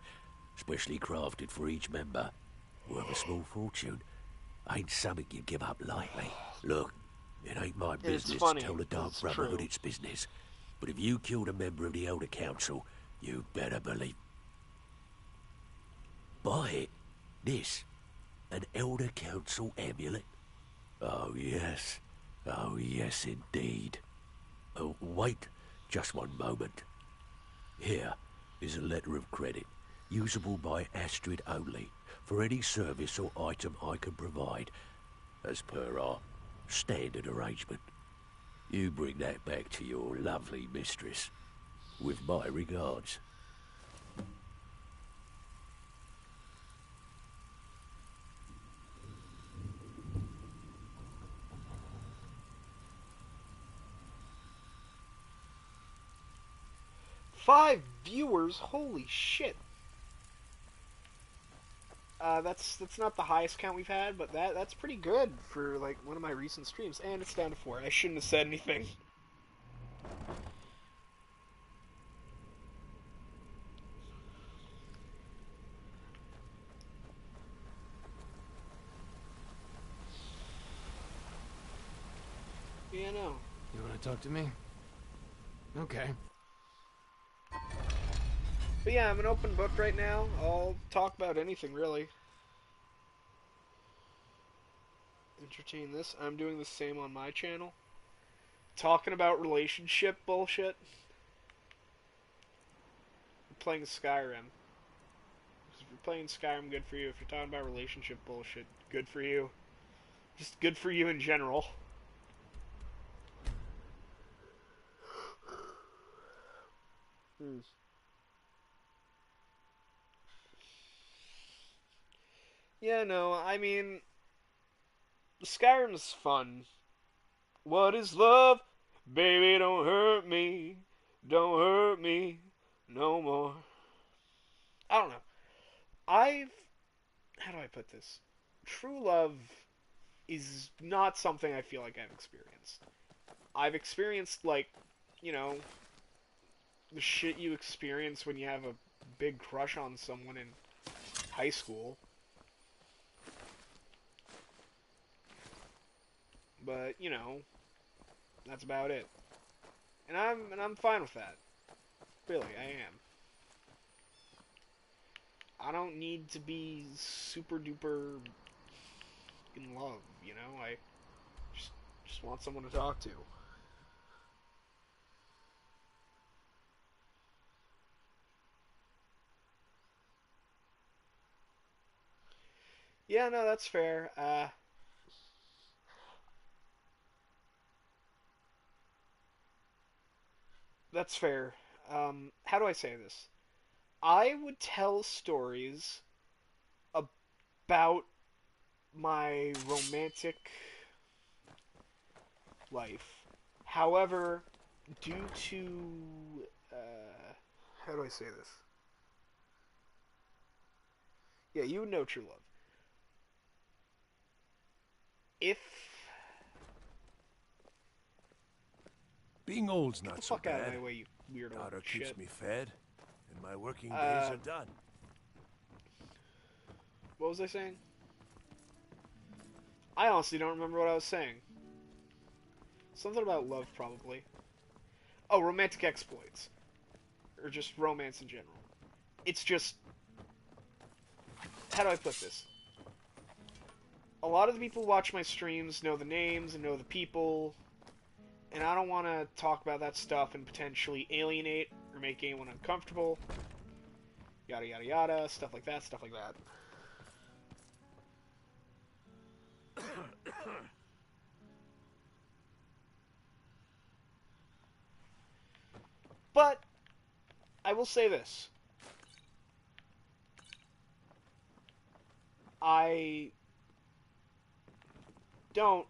[SPEAKER 17] specially crafted for each member. Worth a small fortune. Ain't something you give up lightly. Look, it ain't my business to tell the Dark Brotherhood its business. But if you killed a member of the Elder Council, you better believe. Buy it. This. An Elder Council amulet. Oh, yes. Oh, yes, indeed. Oh, wait just one moment. Here is a letter of credit, usable by Astrid only, for any service or item I can provide, as per our standard arrangement. You bring that back to your lovely mistress, with my regards.
[SPEAKER 1] Five viewers? Holy shit. That's not the highest count we've had, but that's pretty good for like one of my recent streams. And it's down to 4. I shouldn't have said anything. Yeah, no.
[SPEAKER 11] You want to talk to me? Okay.
[SPEAKER 1] But yeah, I'm an open book right now. I'll talk about anything, really. Entertain this. I'm doing the same on my channel. Talking about relationship bullshit. I'm playing Skyrim. If you're playing Skyrim, good for you. If you're talking about relationship bullshit, good for you. Just good for you in general. Yeah, no, I mean, Skyrim's fun. What is love? Baby, don't hurt me. Don't hurt me no more. I don't know. I've. How do I put this? True love is not something I feel like I've experienced. I've experienced, like, you know, the shit you experience when you have a big crush on someone in high school. But, you know, that's about it. And I'm fine with that. Really, I am. I don't need to be super duper in love, you know? I just want someone to talk to. Yeah, no, that's fair. That's fair. How do I say this? I would tell stories about my romantic life. However, due to how do I say this? Yeah, you would know true love. If
[SPEAKER 17] Being old's
[SPEAKER 1] get
[SPEAKER 17] not
[SPEAKER 1] the
[SPEAKER 17] so
[SPEAKER 1] fuck out of
[SPEAKER 17] bad.
[SPEAKER 1] my way, you weirdo
[SPEAKER 17] Daughter
[SPEAKER 1] shit.
[SPEAKER 17] keeps me fed, and my working days are done.
[SPEAKER 1] What was I saying? I honestly don't remember what I was saying. Something about love, probably. Oh, romantic exploits. Or just romance in general. It's just... How do I put this? A lot of the people who watch my streams know the names and know the people, and I don't want to talk about that stuff and potentially alienate or make anyone uncomfortable. Yada yada yada, stuff like that, stuff like that. But, I will say this. I don't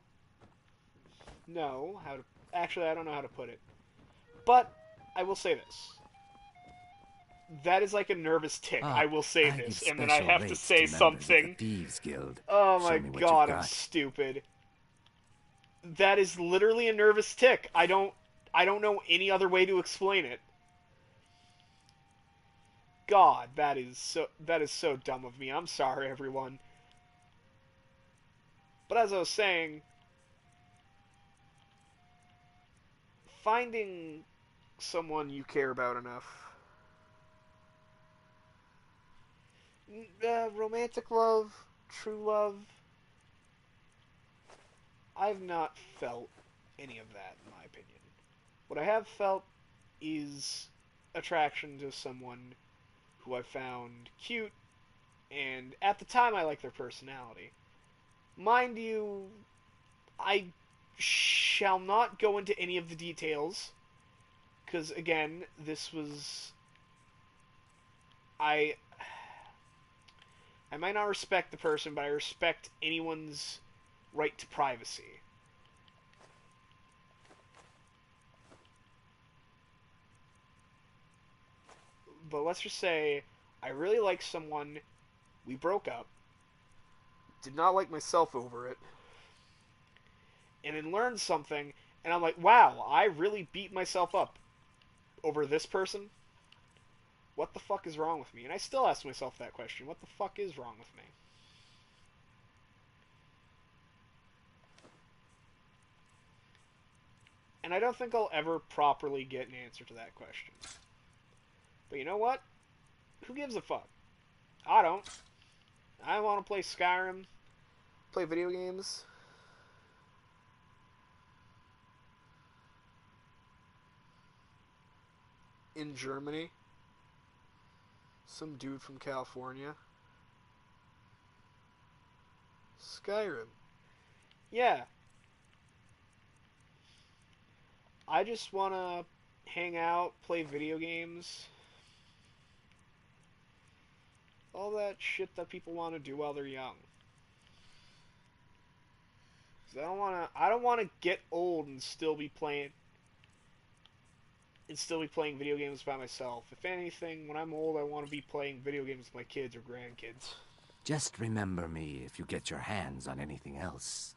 [SPEAKER 1] know how to... Actually, I don't know how to put it. But, I will say this. That is like a nervous tick. I will say this, and then I have to say something.
[SPEAKER 18] Thieves Guild.
[SPEAKER 1] Oh my god, I'm stupid. That is literally a nervous tick. I don't know any other way to explain it. God, that is so dumb of me. I'm sorry, everyone. But as I was saying, finding someone you care about enough, romantic love, true love, I've not felt any of that, in my opinion. What I have felt is attraction to someone who I found cute, and at the time I liked their personality. Mind you, I shall not go into any of the details, because again, this was... I might not respect the person, but I respect anyone's right to privacy. But let's just say, I really like someone, we broke up, did not like myself over it, and then learned something, and I'm like, wow, I really beat myself up over this person? What the fuck is wrong with me? And I still ask myself that question. What the fuck is wrong with me? And I don't think I'll ever properly get an answer to that question. But you know what? Who gives a fuck? I don't. I want to play Skyrim, play video games. In Germany. Some dude from California. Skyrim. Yeah. I just want to hang out, play video games. All that shit that people want to do while they're young. 'Cause I don't wanna get old and still be playing video games by myself. If anything, when I'm old, I want to be playing video games with my kids or grandkids.
[SPEAKER 17] Just remember me if you get your hands on anything else.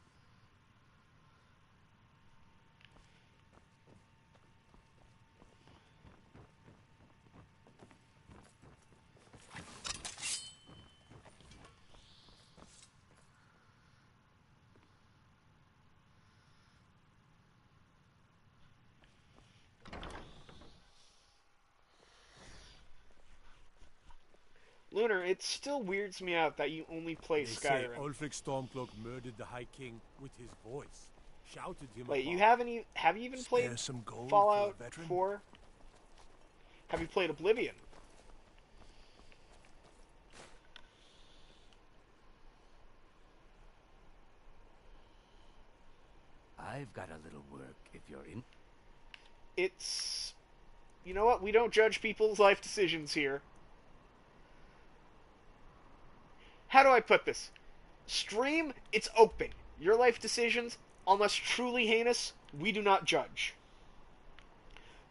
[SPEAKER 1] Lunar, it still weirds me out that you only play
[SPEAKER 18] They
[SPEAKER 1] Skyrim.
[SPEAKER 18] say Ulfric Stormcloak murdered the High King with his voice. Shouted him
[SPEAKER 1] Wait,
[SPEAKER 18] apart.
[SPEAKER 1] you have you even
[SPEAKER 18] Spare
[SPEAKER 1] played
[SPEAKER 18] some gold
[SPEAKER 1] Fallout
[SPEAKER 18] for a veteran?
[SPEAKER 1] 4? Have you played Oblivion?
[SPEAKER 17] I've got a little work if you're in.
[SPEAKER 1] It's... You know what? We don't judge people's life decisions here. How do I put this? Stream, it's open. Your life decisions, unless truly heinous, we do not judge.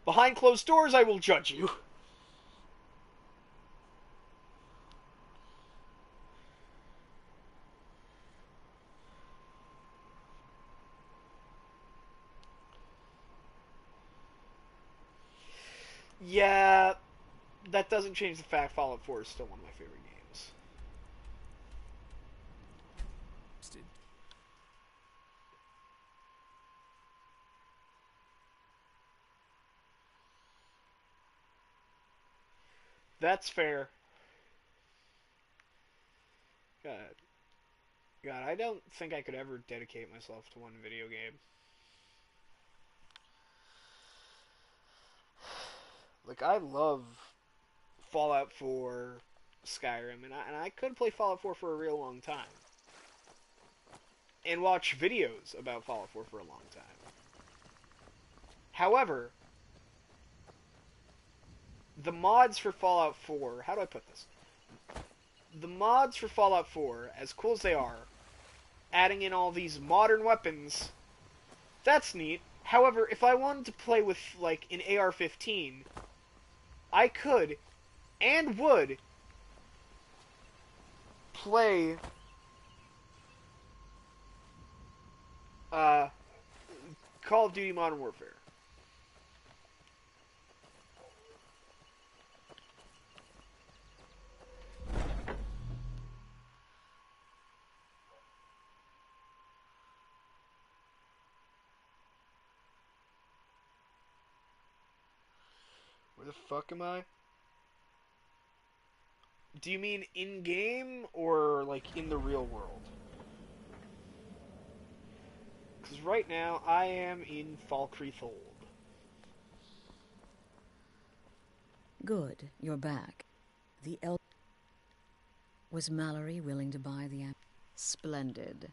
[SPEAKER 1] Behind closed doors, I will judge you. Yeah, that doesn't change the fact Fallout 4 is still one of my favorite games. That's fair. God, I don't think I could ever dedicate myself to one video game. Like, I love Fallout 4, Skyrim, and I could play Fallout 4 for a real long time. And watch videos about Fallout 4 for a long time. However, the mods for Fallout 4, how do I put this? The mods for Fallout 4, as cool as they are, adding in all these modern weapons, that's neat. However, if I wanted to play with, like, an AR-15, I could, and would, play, Call of Duty Modern Warfare. Where the fuck am I? Do you mean in-game, or, like, in the real world? Because right now, I am in Falkreath.
[SPEAKER 5] Good, you're back. The Was Mallory willing to buy the app? Splendid.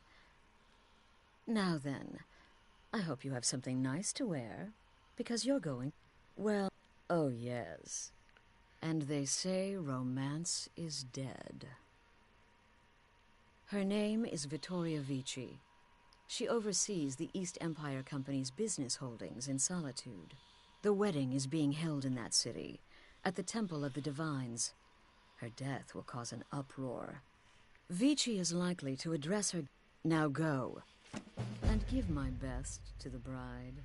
[SPEAKER 5] Now then, I hope you have something nice to wear, because you're going... Well, oh yes. And they say romance is dead. Her name is Vittoria Vici. She oversees the East Empire Company's business holdings in Solitude. The wedding is being held in that city, at the Temple of the Divines. Her death will cause an uproar. Vici is likely to address her... Now go, and give my best to the bride.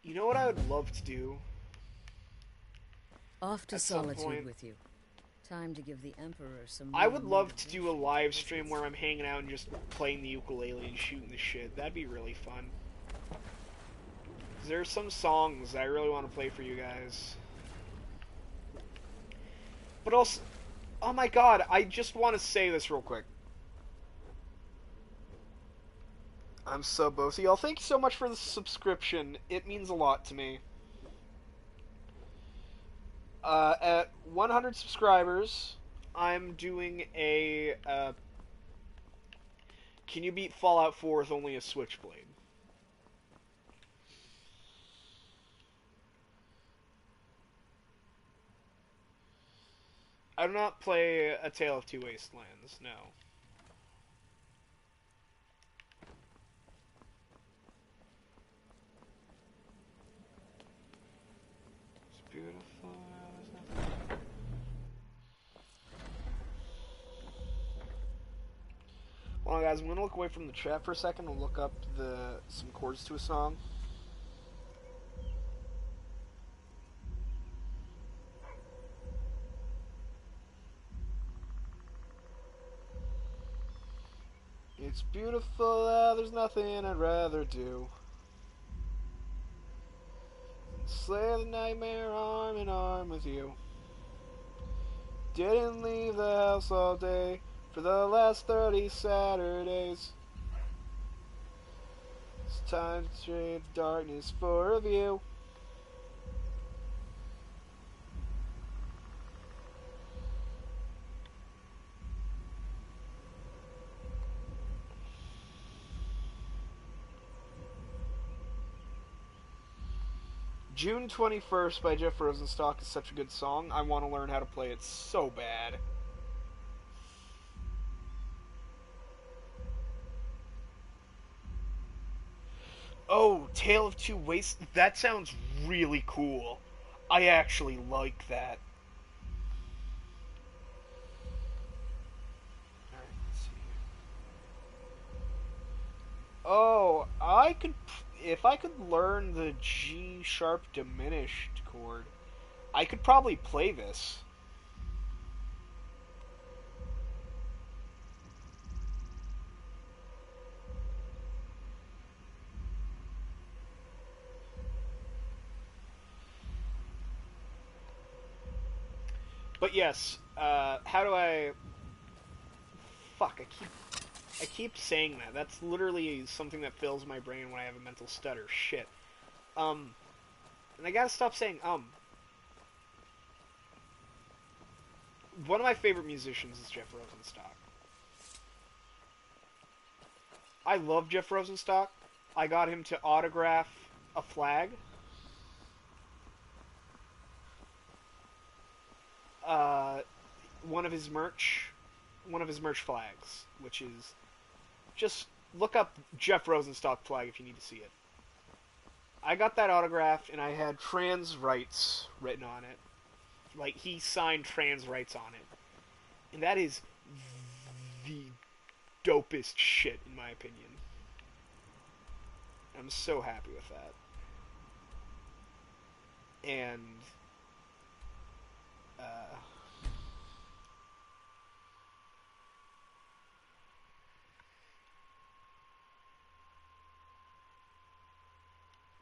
[SPEAKER 1] You know what I would love to do?
[SPEAKER 5] Off to Solitude with you. Time to give the Emperor some...
[SPEAKER 1] I would love to do a live stream where I'm hanging out and just playing the ukulele and shooting the shit. That'd be really fun. There's some songs that I really want to play for you guys. But also... Oh my god, I just want to say this real quick. I'm so bossy. Y'all, thank you so much for the subscription. It means a lot to me. At 100 subscribers, I'm doing a, can you beat Fallout 4 with only a switchblade? I do not play A Tale of Two Wastelands, no. It's beautiful. Hold on, guys. I'm gonna look away from the chat for a second and look up some chords to a song. It's beautiful, there's nothing I'd rather do. Slay the nightmare arm in arm with you. Didn't leave the house all day for the last 30 Saturdays. It's time to trade darkness for a view. June 21st by Jeff Rosenstock is such a good song. I want to learn how to play it so bad. Oh, Tale of Two Wastes. That sounds really cool. I actually like that. Alright, let's see. Oh, if I could learn the G sharp diminished chord, I could probably play this. But yes, how do I... Fuck, I keep saying that. That's literally something that fills my brain when I have a mental stutter. Shit. And I gotta stop saying, One of my favorite musicians is Jeff Rosenstock. I love Jeff Rosenstock. I got him to autograph a flag. One of his merch flags, which is, just look up Jeff Rosenstock flag if you need to see it. I got that autographed, and I had trans rights written on it. Like, he signed trans rights on it. And that is the dopest shit, in my opinion. I'm so happy with that. And,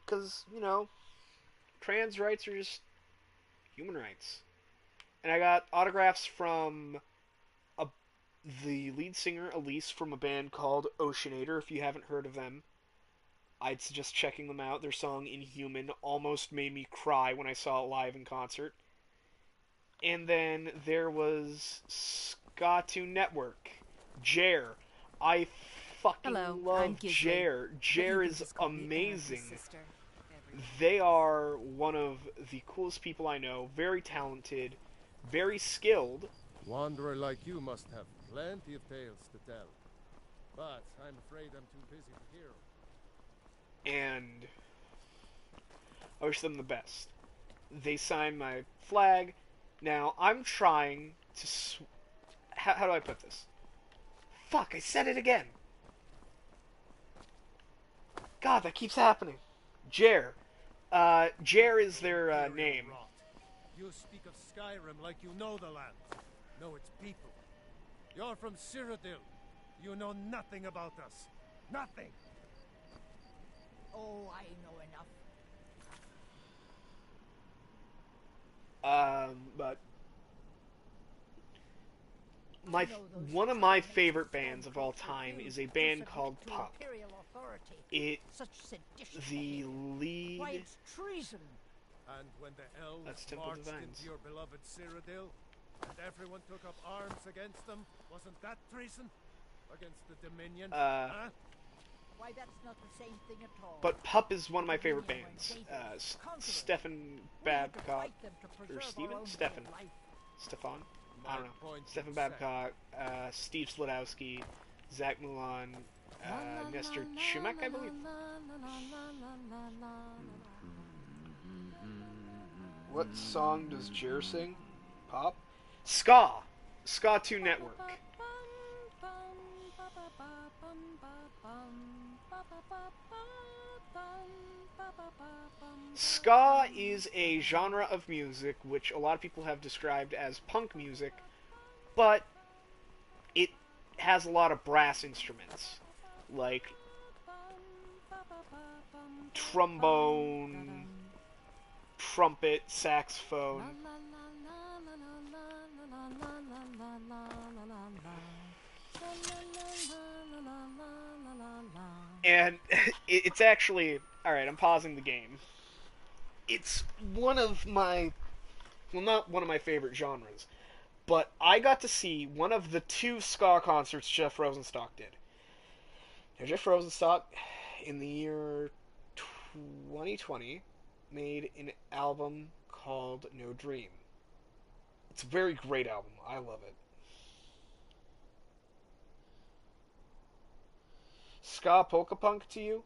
[SPEAKER 1] because, you know, trans rights are just human rights. And I got autographs from the lead singer, Elise, from a band called Oceanator. If you haven't heard of them, I'd suggest checking them out. Their song Inhuman almost made me cry when I saw it live in concert. And then there was Ska2 Network, Jer. I fucking love Jer. Jer is amazing. They are one of the coolest people I know. Very talented, very skilled.
[SPEAKER 11] Wanderer like you must have plenty of tales to tell. But I'm afraid I'm too busy to hear them.
[SPEAKER 1] And I wish them the best. They signed my flag. Now, I'm trying to... How do I put this? Fuck, I said it again! God, that keeps happening. Jer. Jer is their name.
[SPEAKER 18] You speak of Skyrim like you know the land. Know its people. You're from Cyrodiil. You know nothing about us. Nothing!
[SPEAKER 19] Oh, I know enough.
[SPEAKER 1] But one of my favorite bands of all time is a band called Pup. The lead...
[SPEAKER 19] Why, it's treason.
[SPEAKER 18] And when the elves
[SPEAKER 1] That's Temple
[SPEAKER 18] marched
[SPEAKER 1] Divines.
[SPEAKER 18] into your beloved Cyrodiil, and everyone took up arms against them, wasn't that treason? Against the Dominion? Huh?
[SPEAKER 19] Why, that's not the same thing at all.
[SPEAKER 1] But Pup is one of my favorite bands. Stefan Babcock, or Stefan? I don't know. Stefan Babcock, Steve Slodowski, Zach Mulan, Nestor Chumak, I believe. What song does Jer sing? Pop? Ska! Ska 2 Network. Ska is a genre of music which a lot of people have described as punk music, but it has a lot of brass instruments, like trombone, trumpet, saxophone. And it's actually... Alright, I'm pausing the game. It's one of my... Well, not one of my favorite genres, but I got to see one of the 2 ska concerts Jeff Rosenstock did. Now, Jeff Rosenstock, in the year 2020, made an album called No Dream. It's a very great album. I love it. Ska polka punk to you?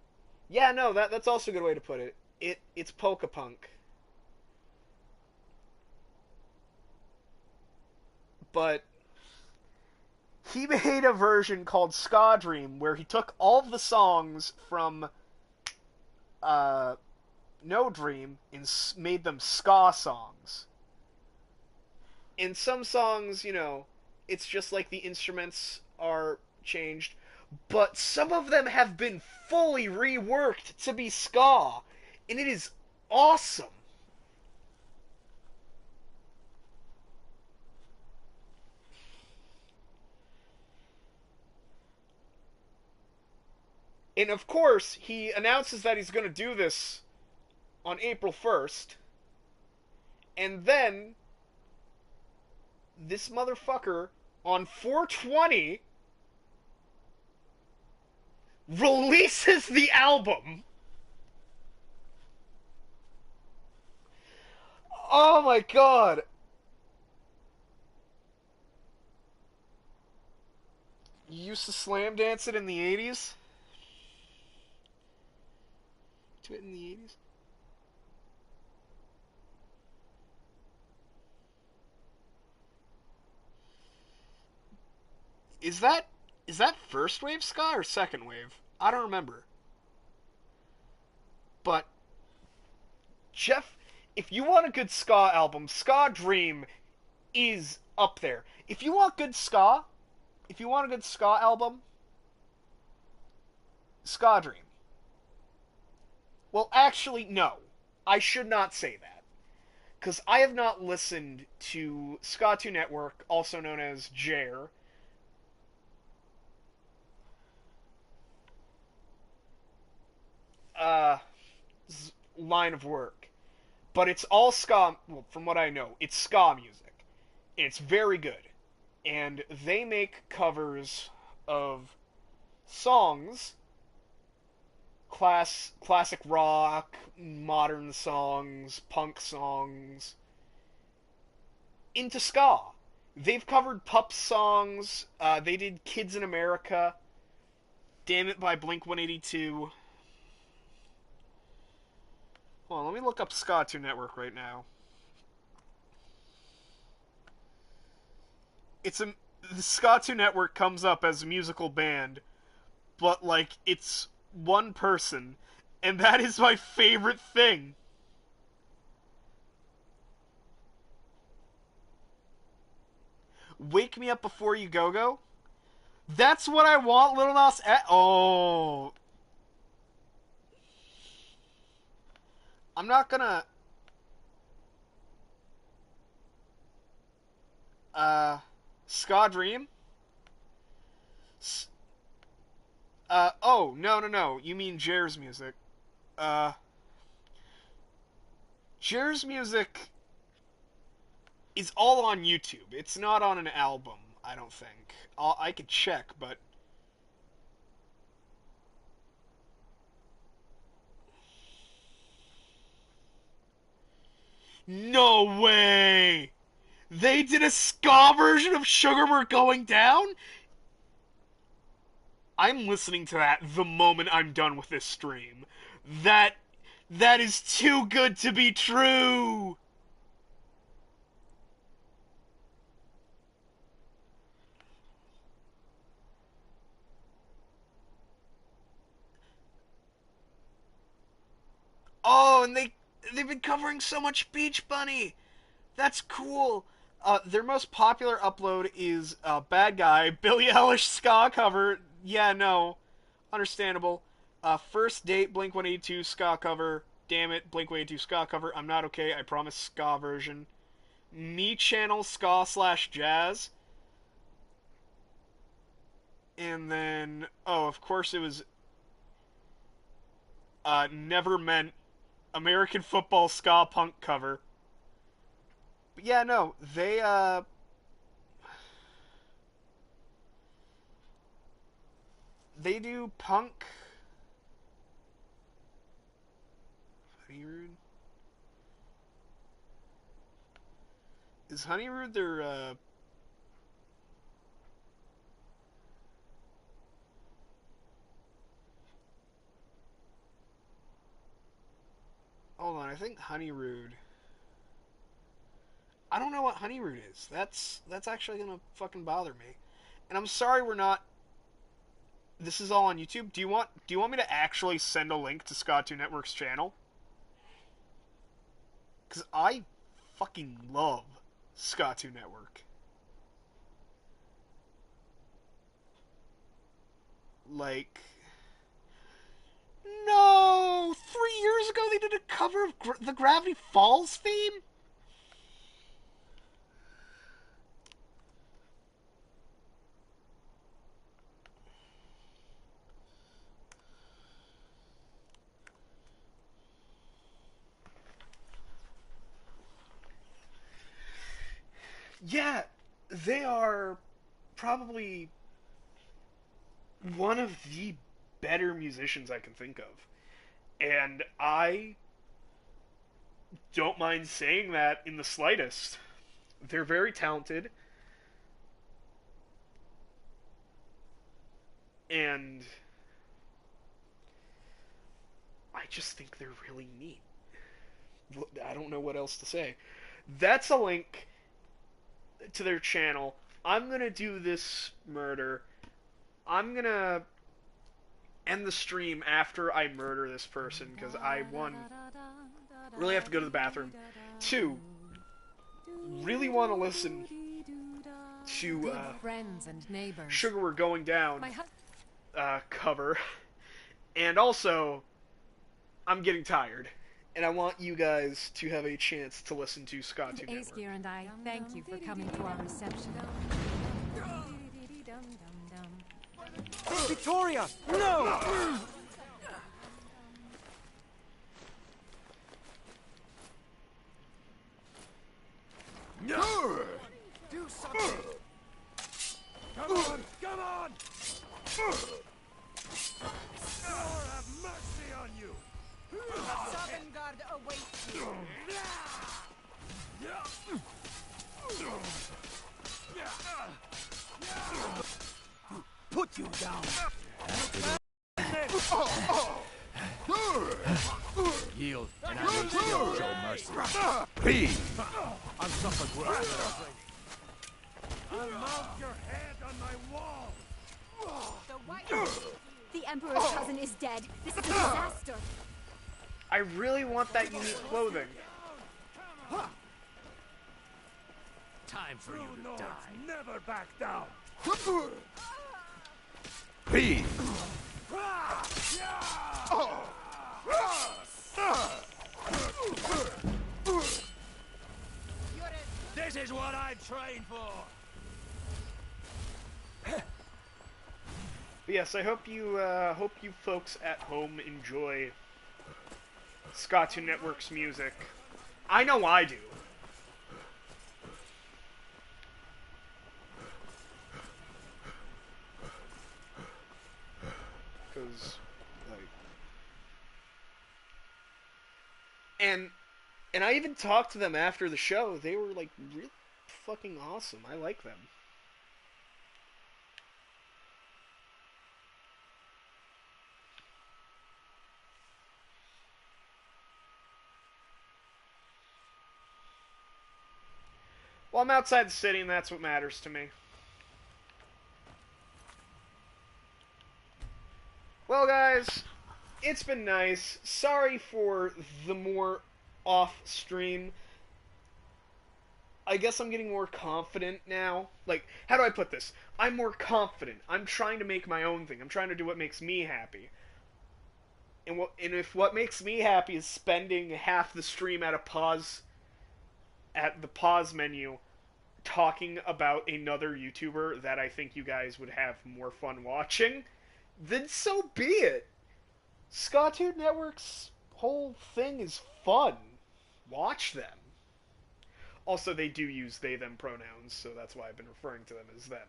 [SPEAKER 1] Yeah, no, that's also a good way to put it. It's polka punk. But he made a version called Ska Dream where he took all of the songs from No Dream and made them ska songs. And some songs, you know, it's just like the instruments are changed, but some of them have been fully reworked to be ska, and it is awesome. And of course, he announces that he's going to do this on April 1st, and then this motherfucker on 420 releases the album. Oh my god. You used to slam dance it in the 80s? Do it in the 80s? Is that first wave ska or second wave? I don't remember. But Jeff, if you want a good ska album, Ska Dream is up there. If you want good ska, if you want a good ska album, Ska Dream. Well, actually, no. I should not say that. Because I have not listened to Ska 2 Network, also known as Jer. Line of work. But it's all ska, well, from what I know, it's ska music. It's very good. And they make covers of songs, classic rock, modern songs, punk songs, into ska. They've covered Pup songs, they did Kids in America, Damn It by Blink-182. Hold on, let me look up Ska 2 Network right now. The Ska 2 Network comes up as a musical band, but, like, it's one person, and that is my favorite thing. Wake Me Up Before You Go-Go? That's what I want, Lil Nas X. Oh. I'm not gonna... Ska Dream? Oh, no. You mean Jer's music. Jer's music is all on YouTube. It's not on an album, I don't think. I could check, but... No way! They did a ska version of Sugar We're Going Down? I'm listening to that the moment I'm done with this stream. That is too good to be true! Oh, and they've been covering so much Beach Bunny! That's cool! Their most popular upload is Bad Guy, Billie Eilish ska cover. Yeah, no. Understandable. First Date, Blink-182 ska cover. Damn it, Blink-182 ska cover. I'm not okay, I promise ska version. Me Channel ska/jazz. And then, of course it was Never Meant, American Football ska punk cover. But yeah, no, they do punk. Honeyrood? Is Honeyrood their, hold on, I think Honeyrood... I don't know what Honeyrood is. That's actually gonna fucking bother me. And I'm sorry we're not... This is all on YouTube. Do you want me to actually send a link to Ska2 Network's channel? Because I fucking love Ska2 Network. Like... No! 3 years ago they did a cover of the Gravity Falls theme? Yeah, they are probably one of the better musicians I can think of. And I don't mind saying that in the slightest. They're very talented. And I just think they're really neat. I don't know what else to say. That's a link to their channel. I'm gonna do this murder. I'm gonna end the stream after I murder this person, because I, one, really have to go to the bathroom. Two, really want to listen to
[SPEAKER 2] friends and neighbors.
[SPEAKER 1] Sugar We're Going Down cover. And also, I'm getting tired. And I want you guys to have a chance to listen to Ska2 Network.
[SPEAKER 2] Aesgear and I thank you for coming to our reception.
[SPEAKER 14] Victoria! No!
[SPEAKER 18] Do something! Come on! Come on! Lord have mercy on you!
[SPEAKER 19] Sovngarde awaits you.
[SPEAKER 14] Put you down!
[SPEAKER 17] Yield, and I may still show mercy. Please!
[SPEAKER 18] I'm suffering well. I'll mount your head on my wall!
[SPEAKER 8] The Emperor's cousin is dead. This is a disaster.
[SPEAKER 1] I really want that unique clothing.
[SPEAKER 17] Time for you to die.
[SPEAKER 18] Never back down!
[SPEAKER 17] Please!
[SPEAKER 18] This is what I trained for!
[SPEAKER 1] But yes, I hope you folks at home enjoy Ska2 Network's music. I know I do. Because, like... And I even talked to them after the show. They were, like, really fucking awesome. I like them. Well, I'm outside the city, and that's what matters to me. Well, guys, it's been nice. Sorry for the more off-stream. I guess I'm getting more confident now. Like, how do I put this? I'm more confident. I'm trying to make my own thing. I'm trying to do what makes me happy. And if what makes me happy is spending half the stream at the pause menu talking about another YouTuber that I think you guys would have more fun watching, then so be it. Scottude Network's whole thing is fun. Watch them. Also, they do use they, them pronouns, so that's why I've been referring to them as them.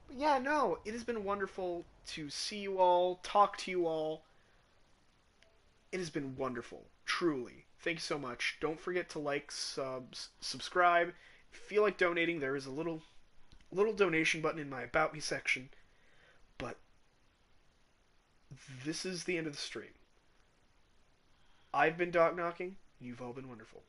[SPEAKER 1] But yeah, no, it has been wonderful to see you all, talk to you all. It has been wonderful, truly. Thank you so much. Don't forget to like, subscribe. If you feel like donating, there is a little donation button in my About Me section. But this is the end of the stream. I've been Doc Knocking. You've all been wonderful.